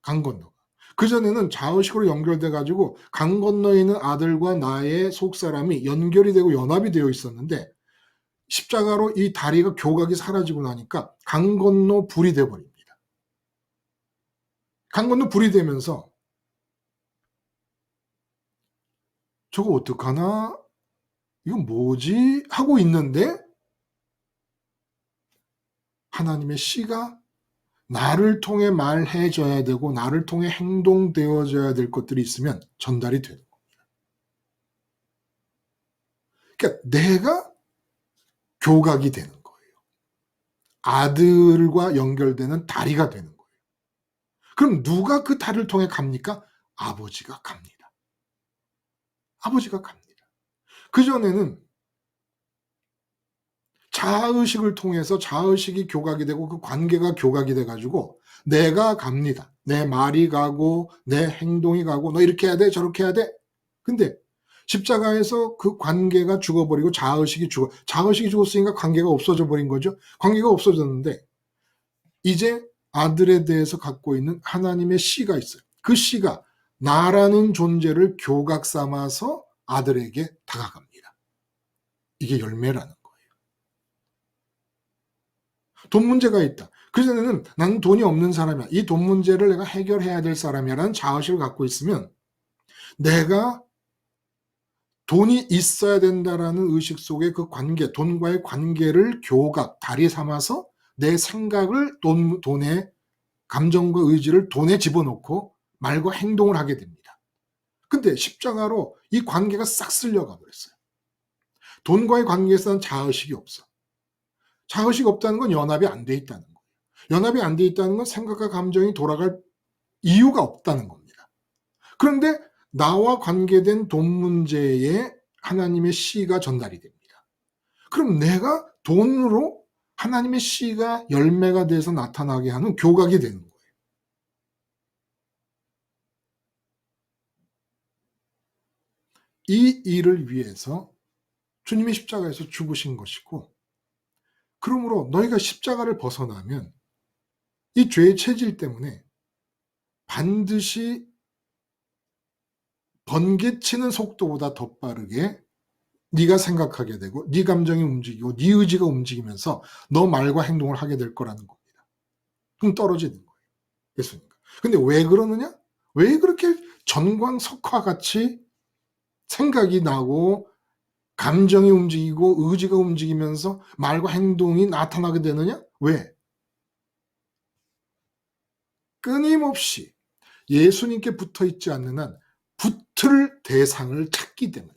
Speaker 1: 강 건너가. 그전에는 자의식으로 연결돼 가지고 강 건너에 있는 아들과 나의 속사람이 연결이 되고 연합이 되어 있었는데 십자가로 이 다리가 교각이 사라지고 나니까 강 건너 불이 돼 버립니다. 강 건너 불이 되면서 '저거 어떡하나? 이건 뭐지?' 하고 있는데 하나님의 씨가 나를 통해 말해 줘야 되고 나를 통해 행동되어 져야 될 것들이 있으면 전달이 되는 겁니다. 그러니까 내가 교각이 되는 거예요. 아들과 연결되는 다리가 되는 거예요. 그럼 누가 그 다리를 통해 갑니까? 아버지가 갑니다. 아버지가 갑니다. 그전에는 자아의식을 통해서 자아의식이 교각이 되고 그 관계가 교각이 돼 가지고 내가 갑니다. 내 말이 가고 내 행동이 가고 너 이렇게 해야 돼 저렇게 해야 돼. 근데 십자가에서 그 관계가 죽어버리고 자아의식이 죽었으니까 관계가 없어져 버린 거죠. 관계가 없어졌는데 이제 아들에 대해서 갖고 있는 하나님의 씨가 있어요. 그 씨가 나라는 존재를 교각 삼아서 아들에게 다가갑니다. 이게 열매라는 거예요. 돈 문제가 있다. 그전에는 나는 돈이 없는 사람이야. 이 돈 문제를 내가 해결해야 될 사람이야라는 자아의식을 갖고 있으면 내가 돈이 있어야 된다라는 의식 속에 그 관계, 돈과의 관계를 교각, 다리 삼아서 내 생각을 돈에 감정과 의지를 돈에 집어넣고 말과 행동을 하게 됩니다. 근데 십자가로 이 관계가 싹 쓸려가 버렸어요. 돈과의 관계에서는 자의식이 없어. 자의식이 없다는 건 연합이 안 돼 있다는 거예요. 연합이 안 돼 있다는 건 생각과 감정이 돌아갈 이유가 없다는 겁니다. 그런데 나와 관계된 돈 문제에 하나님의 씨가 전달이 됩니다. 그럼 내가 돈으로 하나님의 씨가 열매가 돼서 나타나게 하는 교각이 되는 거예요. 이 일을 위해서 주님이 십자가에서 죽으신 것이고 그러므로 너희가 십자가를 벗어나면 이 죄의 체질 때문에 반드시 번개치는 속도보다 더 빠르게 네가 생각하게 되고 네 감정이 움직이고 네 의지가 움직이면서 너 말과 행동을 하게 될 거라는 겁니다. 그럼 떨어지는 거예요. 예수님과. 근데 왜 그러느냐? 왜 그렇게 전광석화같이 생각이 나고 감정이 움직이고 의지가 움직이면서 말과 행동이 나타나게 되느냐? 왜? 끊임없이 예수님께 붙어 있지 않는 한 붙을 대상을 찾기 때문에.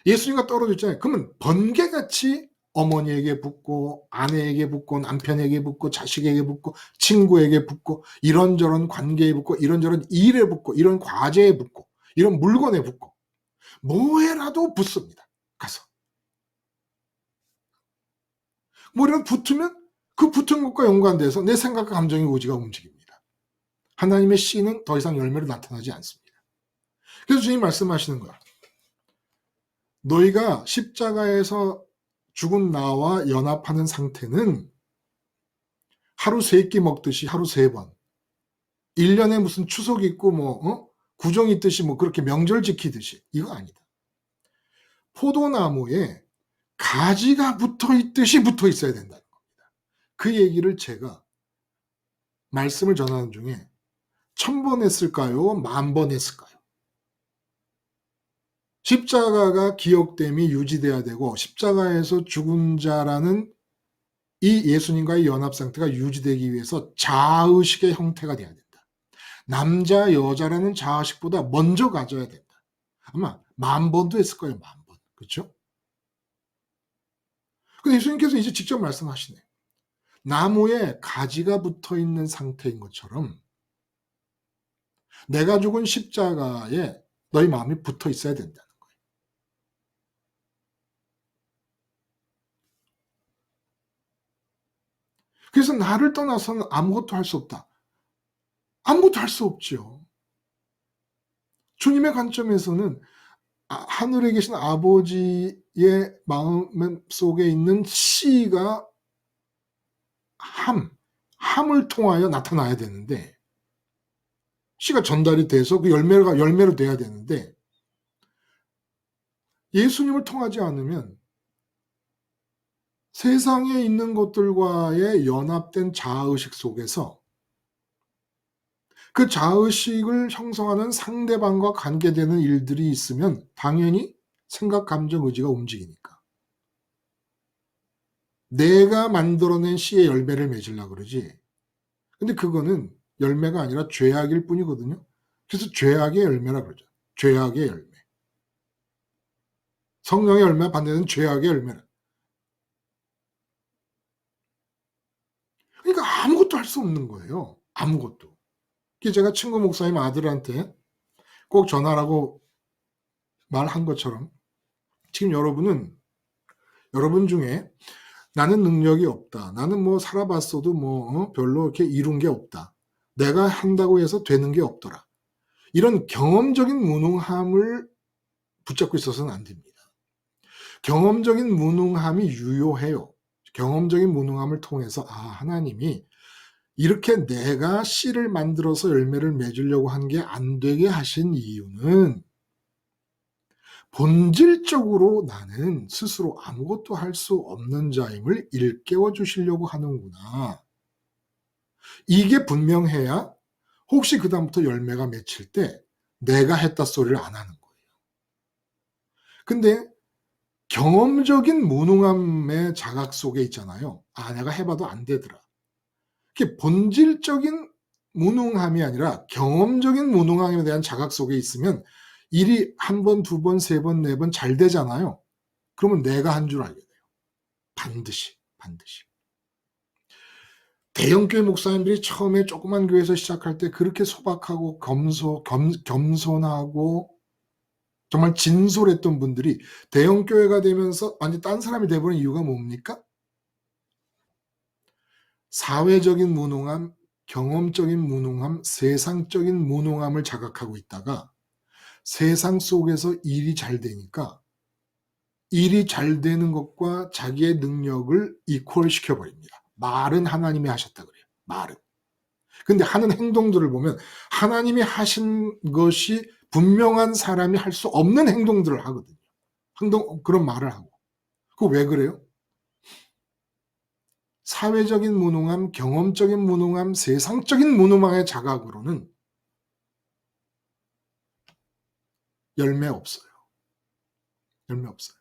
Speaker 1: 예수님과 떨어져 있잖아요. 그러면 번개같이 어머니에게 붙고 아내에게 붙고 남편에게 붙고 자식에게 붙고 친구에게 붙고 이런저런 관계에 붙고 이런저런 일에 붙고 이런 과제에 붙고 이런 물건에 붙고 뭐에라도 붙습니다. 가서. 뭐라도 붙으면 그 붙은 것과 연관돼서 내 생각과 감정의 의지가 움직입니다. 하나님의 씨는 더 이상 열매로 나타나지 않습니다. 그래서 주님 말씀하시는 거야. 너희가 십자가에서 죽은 나와 연합하는 상태는 하루 3끼 먹듯이 하루 3번 1년에 무슨 추석 있고 구정 있듯이 그렇게 명절 지키듯이 이거 아니다. 포도나무에 가지가 붙어 있듯이 붙어 있어야 된다는 겁니다. 그 얘기를 제가 말씀을 전하는 중에 1000번 했을까요? 10,000번 했을까요? 십자가가 기억됨이 유지돼야 되고 십자가에서 죽은 자라는 이 예수님과의 연합 상태가 유지되기 위해서 자의식의 형태가 돼야 된다. 남자, 여자라는 자의식보다 먼저 가져야 된다. 아마 10,000번도 했을 거예요. 10,000번. 그렇죠? 근데 예수님께서 이제 직접 말씀하시네. 나무에 가지가 붙어 있는 상태인 것처럼 내가 죽은 십자가에 너희 마음이 붙어 있어야 된다는 거예요. 그래서 나를 떠나서는 아무것도 할 수 없다. 아무것도 할 수 없죠. 주님의 관점에서는 하늘에 계신 아버지의 마음 속에 있는 씨가 함을 통하여 나타나야 되는데, 씨가 전달이 돼서 그 열매로 돼야 되는데, 예수님을 통하지 않으면 세상에 있는 것들과의 연합된 자아의식 속에서 그 자아의식을 형성하는 상대방과 관계되는 일들이 있으면 당연히 생각, 감정, 의지가 움직이니까. 내가 만들어낸 씨의 열매를 맺으려고 그러지. 근데 그거는 열매가 아니라 죄악일 뿐이거든요. 그래서 죄악의 열매라 그러죠. 죄악의 열매. 성령의 열매 반대는 죄악의 열매라. 그러니까 아무것도 할 수 없는 거예요. 아무것도. 그래서 제가 친구 목사님 아들한테 꼭 전하라고 말한 것처럼, 지금 여러분 중에 나는 능력이 없다. 나는 뭐 살아봤어도 별로 이렇게 이룬 게 없다. 내가 한다고 해서 되는 게 없더라. 이런 경험적인 무능함을 붙잡고 있어서는 안 됩니다. 경험적인 무능함이 유효해요. 경험적인 무능함을 통해서 하나님이 이렇게 내가 씨를 만들어서 열매를 맺으려고 한 게 안 되게 하신 이유는 본질적으로 나는 스스로 아무것도 할 수 없는 자임을 일깨워 주시려고 하는구나. 이게 분명해야 혹시 그다음부터 열매가 맺힐 때 내가 했다 소리를 안 하는 거예요. 근데 경험적인 무능함의 자각 속에 있잖아요. 내가 해봐도 안 되더라. 그게 본질적인 무능함이 아니라 경험적인 무능함에 대한 자각 속에 있으면 일이 한 번, 두 번, 세 번, 네 번 잘 되잖아요. 그러면 내가 한 줄 알게 돼요. 반드시. 대형교회 목사님들이 처음에 조그만 교회에서 시작할 때 그렇게 소박하고 겸손하고 정말 진솔했던 분들이 대형교회가 되면서 완전 딴 사람이 돼버린 이유가 뭡니까? 사회적인 무능함, 경험적인 무능함, 세상적인 무능함을 자각하고 있다가 세상 속에서 일이 잘 되니까 일이 잘 되는 것과 자기의 능력을 이퀄 시켜버립니다. 말은 하나님이 하셨다 그래요. 말은. 근데 하는 행동들을 보면 하나님이 하신 것이 분명한 사람이 할 수 없는 행동들을 하거든요. 그런 말을 하고. 그거 왜 그래요? 사회적인 무능함, 경험적인 무능함, 세상적인 무능함의 자각으로는 열매 없어요. 열매 없어요.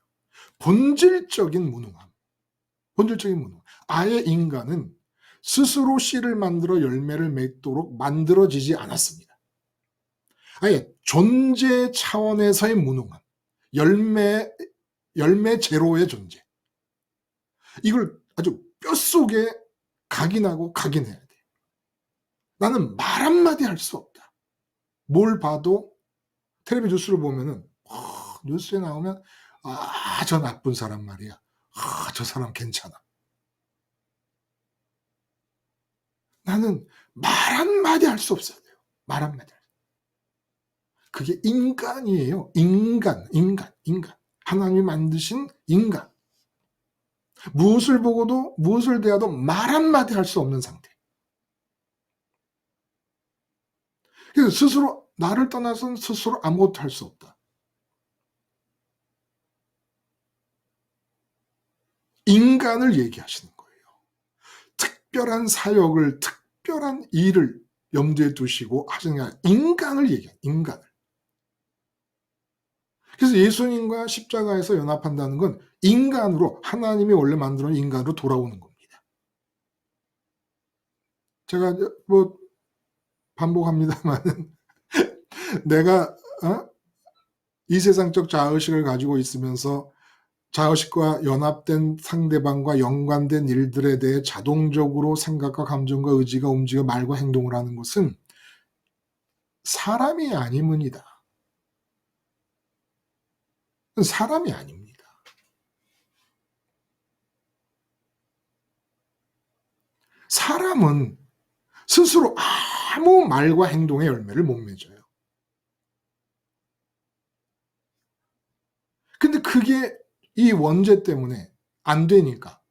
Speaker 1: 본질적인 무능함. 아예 인간은 스스로 씨를 만들어 열매를 맺도록 만들어지지 않았습니다. 아예 존재 차원에서의 무능함. 열매 제로의 존재. 이걸 아주 뼛속에 각인하고 각인해야 돼. 나는 말 한마디 할 수 없다. 뭘 봐도 텔레비 뉴스를 보면은 뉴스에 나오면 저 나쁜 사람 말이야. 저 사람 괜찮아. 나는 말 한마디 할 수 없어야 돼요. 말 한마디. 그게 인간이에요. 인간. 하나님이 만드신 인간. 무엇을 보고도 무엇을 대해도 말 한마디 할 수 없는 상태. 그래서 스스로 나를 떠나서는 스스로 아무것도 할 수 없다. 인간을 얘기하시는 거예요. 특별한 사역을, 특별한 일을 염두에 두시고 하시는 게 아니라 인간을 얘기해요. 인간을. 그래서 예수님과 십자가에서 연합한다는 건 인간으로, 하나님이 원래 만들어 놓은 인간으로 돌아오는 겁니다. 제가 반복합니다만은 내가 이 세상적 자아의식을 가지고 있으면서 자아의식과 연합된 상대방과 연관된 일들에 대해 자동적으로 생각과 감정과 의지가 움직여 말과 행동을 하는 것은 사람이 아님은이다. 사람이 아닙니다. 사람은 스스로 아무 말과 행동의 열매를 못 맺어요. 근데 그게 이 원죄 때문에 안 되니까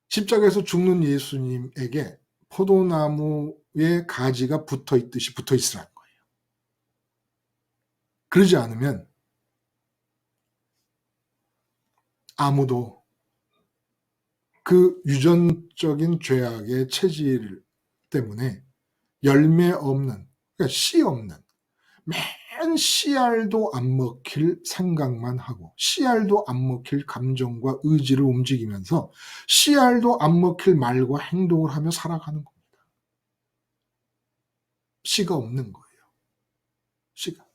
Speaker 1: 십자가에서 죽는 예수님에게 포도나무의 가지가 붙어 있듯이 붙어 있으라는 거예요. 그러지 않으면 아무도 그 유전적인 죄악의 체질 때문에 열매 없는, 그러니까 씨 없는, 맨 씨알도 안 먹힐 생각만 하고 씨알도 안 먹힐 감정과 의지를 움직이면서 씨알도 안 먹힐 말과 행동을 하며 살아가는 겁니다. 씨가 없는 거예요. 씨가.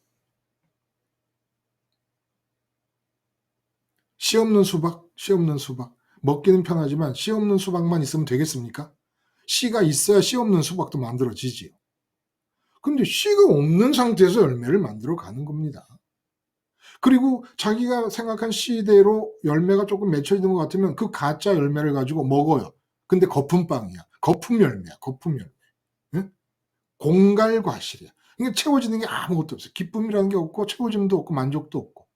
Speaker 1: 씨 없는 수박, 씨 없는 수박. 먹기는 편하지만 씨 없는 수박만 있으면 되겠습니까? 씨가 있어야 씨 없는 수박도 만들어지지요. 근데 씨가 없는 상태에서 열매를 만들어 가는 겁니다. 그리고 자기가 생각한 씨대로 열매가 조금 맺혀 있는 것 같으면 그 가짜 열매를 가지고 먹어요. 근데 거품빵이야. 거품 열매야. 거품 열매. 응? 공갈과실이야. 이게 채워지는 게 아무것도 없어요. 기쁨이라는 게 없고 채워짐도 없고 만족도 없고.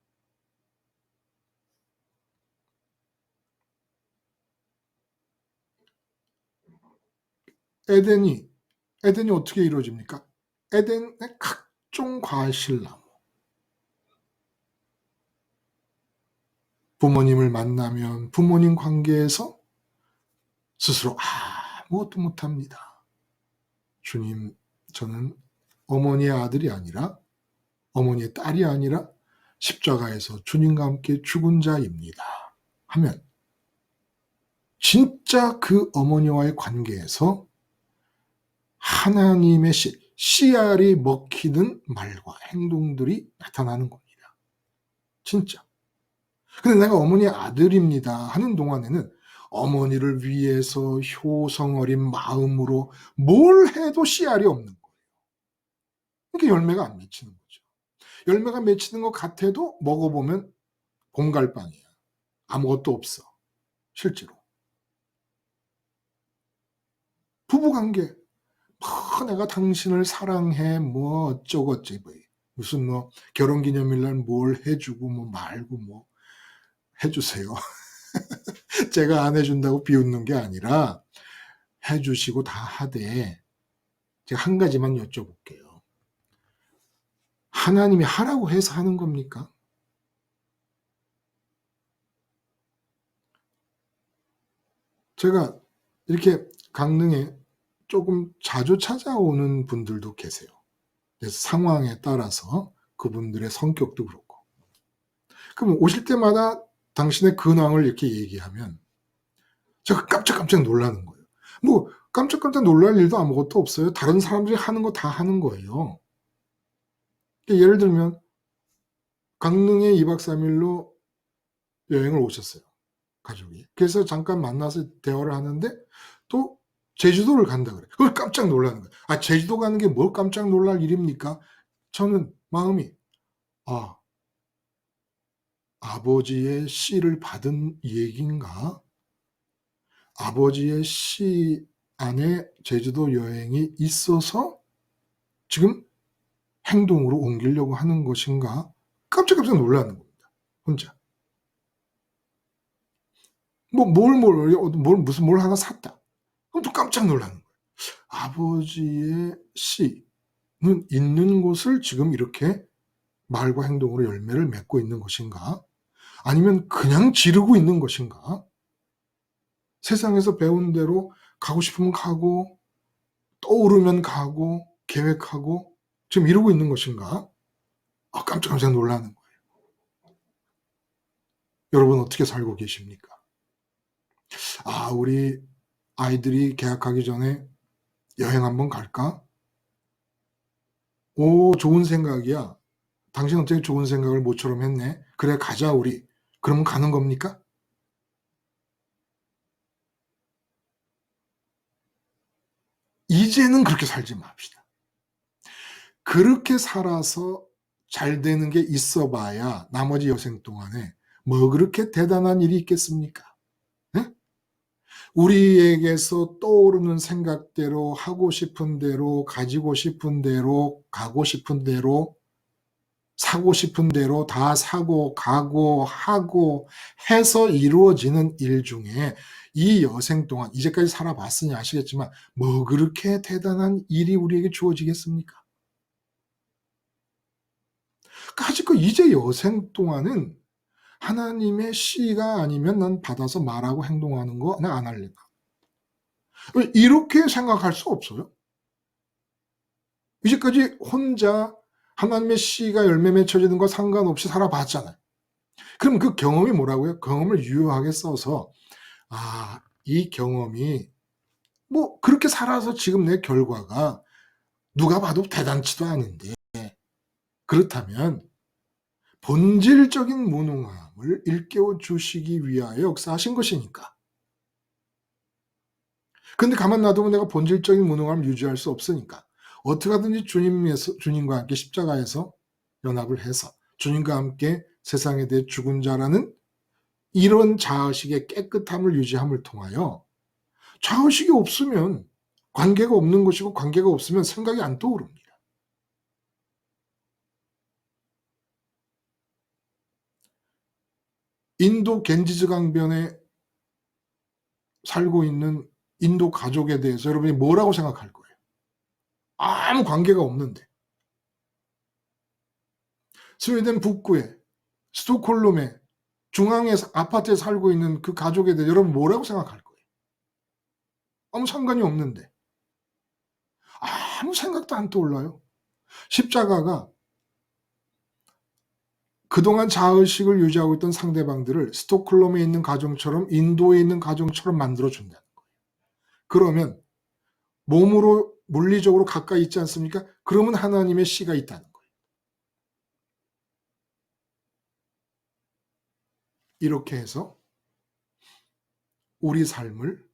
Speaker 1: 에덴이 어떻게 이루어집니까? 에덴의 각종 과실나무. 부모님을 만나면 부모님 관계에서 스스로 아무것도 못합니다. 주님, 저는 어머니의 아들이 아니라 어머니의 딸이 아니라 십자가에서 주님과 함께 죽은 자입니다. 하면 진짜 그 어머니와의 관계에서 하나님의 씨알이 먹히는 말과 행동들이 나타나는 겁니다. 진짜. 근데 내가 어머니의 아들입니다 하는 동안에는 어머니를 위해서 효성 어린 마음으로 뭘 해도 씨알이 없는 거예요. 그러니까 열매가 안 맺히는 거죠. 열매가 맺히는 것 같아도 먹어보면 공갈빵이야. 아무것도 없어. 실제로. 부부관계. 내가 당신을 사랑해 뭐 어쩌고저쩌고 무슨 뭐 결혼기념일날 뭘 해주고 뭐 말고 뭐 해주세요. 제가 안 해준다고 비웃는 게 아니라 해주시고 다 하되 제가 한 가지만 여쭤볼게요. 하나님이 하라고 해서 하는 겁니까? 제가 이렇게 강릉에 조금 자주 찾아오는 분들도 계세요. 그래서 상황에 따라서 그분들의 성격도 그렇고. 그럼 오실 때마다 당신의 근황을 이렇게 얘기하면 제가 깜짝깜짝 놀라는 거예요. 뭐 깜짝깜짝 놀랄 일도 아무것도 없어요. 다른 사람들이 하는 거 다 하는 거예요. 예를 들면 강릉에 2박 3일로 여행을 오셨어요. 가족이. 그래서 잠깐 만나서 대화를 하는데 또 제주도를 간다 그래. 그걸 깜짝 놀라는 거예요. 제주도 가는 게 뭘 깜짝 놀랄 일입니까? 저는 마음이 아버지의 씨를 받은 얘기인가? 아버지의 씨 안에 제주도 여행이 있어서 지금 행동으로 옮기려고 하는 것인가? 깜짝깜짝 놀라는 겁니다. 혼자. 무슨 뭘 하나 샀다. 그럼 또 깜짝 놀라는 거예요. 아버지의 씨는 있는 곳을 지금 이렇게 말과 행동으로 열매를 맺고 있는 것인가? 아니면 그냥 지르고 있는 것인가? 세상에서 배운 대로 가고 싶으면 가고 떠오르면 가고 계획하고 지금 이러고 있는 것인가? 깜짝깜짝 놀라는 거예요. 여러분 어떻게 살고 계십니까? 우리 아이들이 개학하기 전에 여행 한번 갈까? 오, 좋은 생각이야. 당신 어떻게 좋은 생각을 모처럼 했네. 그래, 가자, 우리. 그러면 가는 겁니까? 이제는 그렇게 살지 맙시다. 그렇게 살아서 잘 되는 게 있어 봐야 나머지 여생 동안에 뭐 그렇게 대단한 일이 있겠습니까? 네? 우리에게서 떠오르는 생각대로 하고 싶은 대로 가지고 싶은 대로 가고 싶은 대로 사고 싶은 대로 다 사고 가고 하고 해서 이루어지는 일 중에 이 여생 동안 이제까지 살아봤으니 아시겠지만 뭐 그렇게 대단한 일이 우리에게 주어지겠습니까? 까짓거 이제 여생 동안은 하나님의 씨가 아니면 난 받아서 말하고 행동하는 거 나 안 할래. 이렇게 생각할 수 없어요. 이제까지 혼자 하나님의 씨가 열매 맺혀지는 거 상관없이 살아봤잖아요. 그럼 그 경험이 뭐라고요? 경험을 유효하게 써서 이 경험이 뭐 그렇게 살아서 지금 내 결과가 누가 봐도 대단치도 않은데 그렇다면 본질적인 무능함을 일깨워 주시기 위하여 역사하신 것이니까. 근데 가만 놔두면 내가 본질적인 무능함을 유지할 수 없으니까 어떻게 하든지 주님과 함께 십자가에서 연합을 해서 주님과 함께 세상에 대해 죽은 자라는 이런 자의식의 깨끗함을 유지함을 통하여 자의식이 없으면 관계가 없는 것이고 관계가 없으면 생각이 안 떠오릅니다. 인도 겐지스 강변에 살고 있는 인도 가족에 대해서 여러분이 뭐라고 생각할 거예요? 아무 관계가 없는데. 스웨덴 북부에 스톡홀름에 중앙에 아파트에 살고 있는 그 가족에 대해 여러분 뭐라고 생각할 거예요? 아무 상관이 없는데. 아무 생각도 안 떠올라요. 십자가가 그동안 자의식을 유지하고 있던 상대방들을 스톡홀름에 있는 가정처럼 인도에 있는 가정처럼 만들어 준다는 거예요. 그러면 몸으로 물리적으로 가까이 있지 않습니까? 그러면 하나님의 씨가 있다는 거예요. 이렇게 해서 우리 삶을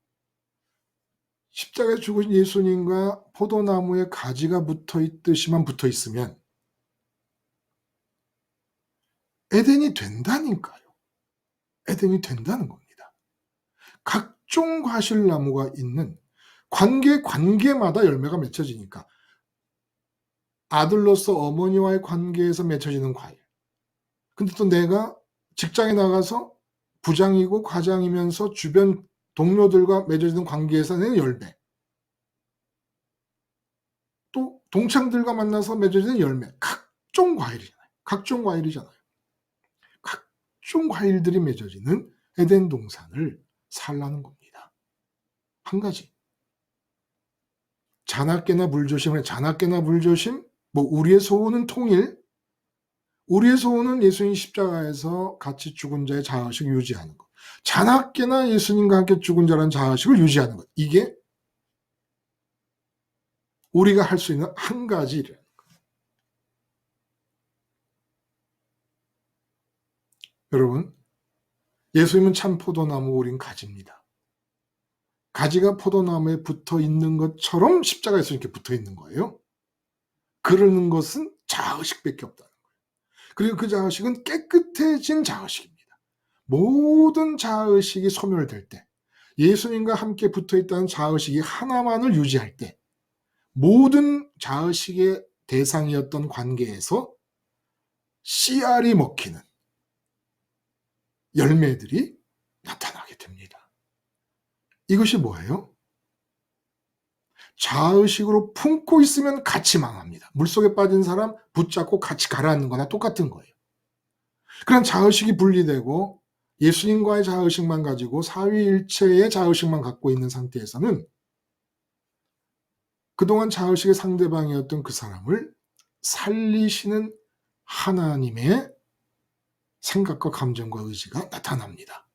Speaker 1: 십자가에 죽으신 예수님과 포도나무에 가지가 붙어 있듯이만 붙어 있으면 에덴이 된다니까요. 에덴이 된다는 겁니다. 각종 과실나무가 있는 관계마다 열매가 맺혀지니까 아들로서 어머니와의 관계에서 맺혀지는 과일. 근데 또 내가 직장에 나가서 부장이고 과장이면서 주변 동료들과 맺어지는 관계에서 내는 열매. 또 동창들과 만나서 맺어지는 열매. 각종 과일이잖아요. 각종 과일들이 맺어지는 에덴 동산을 살라는 겁니다. 한 가지. 자나깨나 물조심을 자나깨나 물조심, 뭐 우리의 소원은 통일, 우리의 소원은 예수님 십자가에서 같이 죽은 자의 자의식 유지하는 것. 자나깨나 예수님과 함께 죽은 자라는 자의식을 유지하는 것. 이게 우리가 할 수 있는 한 가지 일이에요. 여러분, 예수님은 참 포도나무, 우린 가지입니다. 가지가 포도나무에 붙어 있는 것처럼 십자가에서 이렇게 붙어 있는 거예요. 그러는 것은 자의식밖에 없다는 거예요. 그리고 그 자의식은 깨끗해진 자의식입니다. 모든 자의식이 소멸될 때, 예수님과 함께 붙어 있다는 자의식이 하나만을 유지할 때, 모든 자의식의 대상이었던 관계에서 씨알이 먹히는 열매들이 나타나게 됩니다. 이것이 뭐예요? 자의식으로 품고 있으면 같이 망합니다. 물속에 빠진 사람 붙잡고 같이 가라앉는 거나 똑같은 거예요. 그런 자의식이 분리되고 예수님과의 자의식만 가지고 사위일체의 자의식만 갖고 있는 상태에서는 그동안 자의식의 상대방이었던 그 사람을 살리시는 하나님의 생각과 감정과 의지가 나타납니다.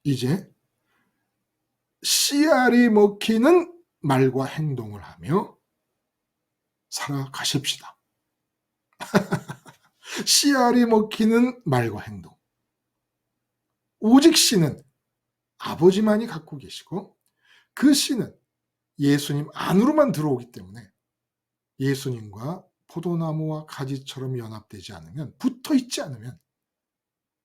Speaker 1: 이제 씨알이 먹히는 말과 행동을 하며 살아가십시다. 씨알이 먹히는 말과 행동. 오직 씨는 아버지만이 갖고 계시고 그 씨는 예수님 안으로만 들어오기 때문에 예수님과 포도나무와 가지처럼 연합되지 않으면, 붙어 있지 않으면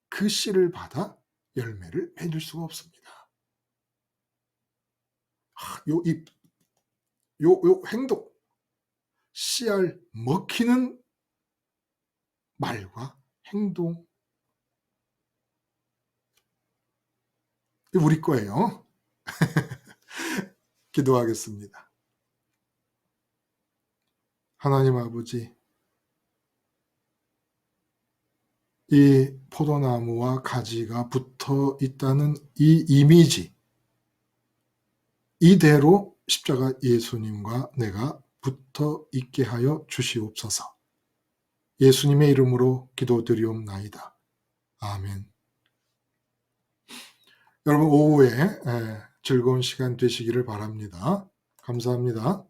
Speaker 1: 그 씨를 받아 열매를 맺을 수가 없습니다. 요 행동, 씨알 먹히는 말과 행동, 우리 거예요. 기도하겠습니다. 하나님 아버지, 이 포도나무와 가지가 붙어 있다는 이 이미지, 이대로 십자가 예수님과 내가 붙어 있게 하여 주시옵소서. 예수님의 이름으로 기도드리옵나이다. 아멘. 여러분 오후에 즐거운 시간 되시기를 바랍니다. 감사합니다.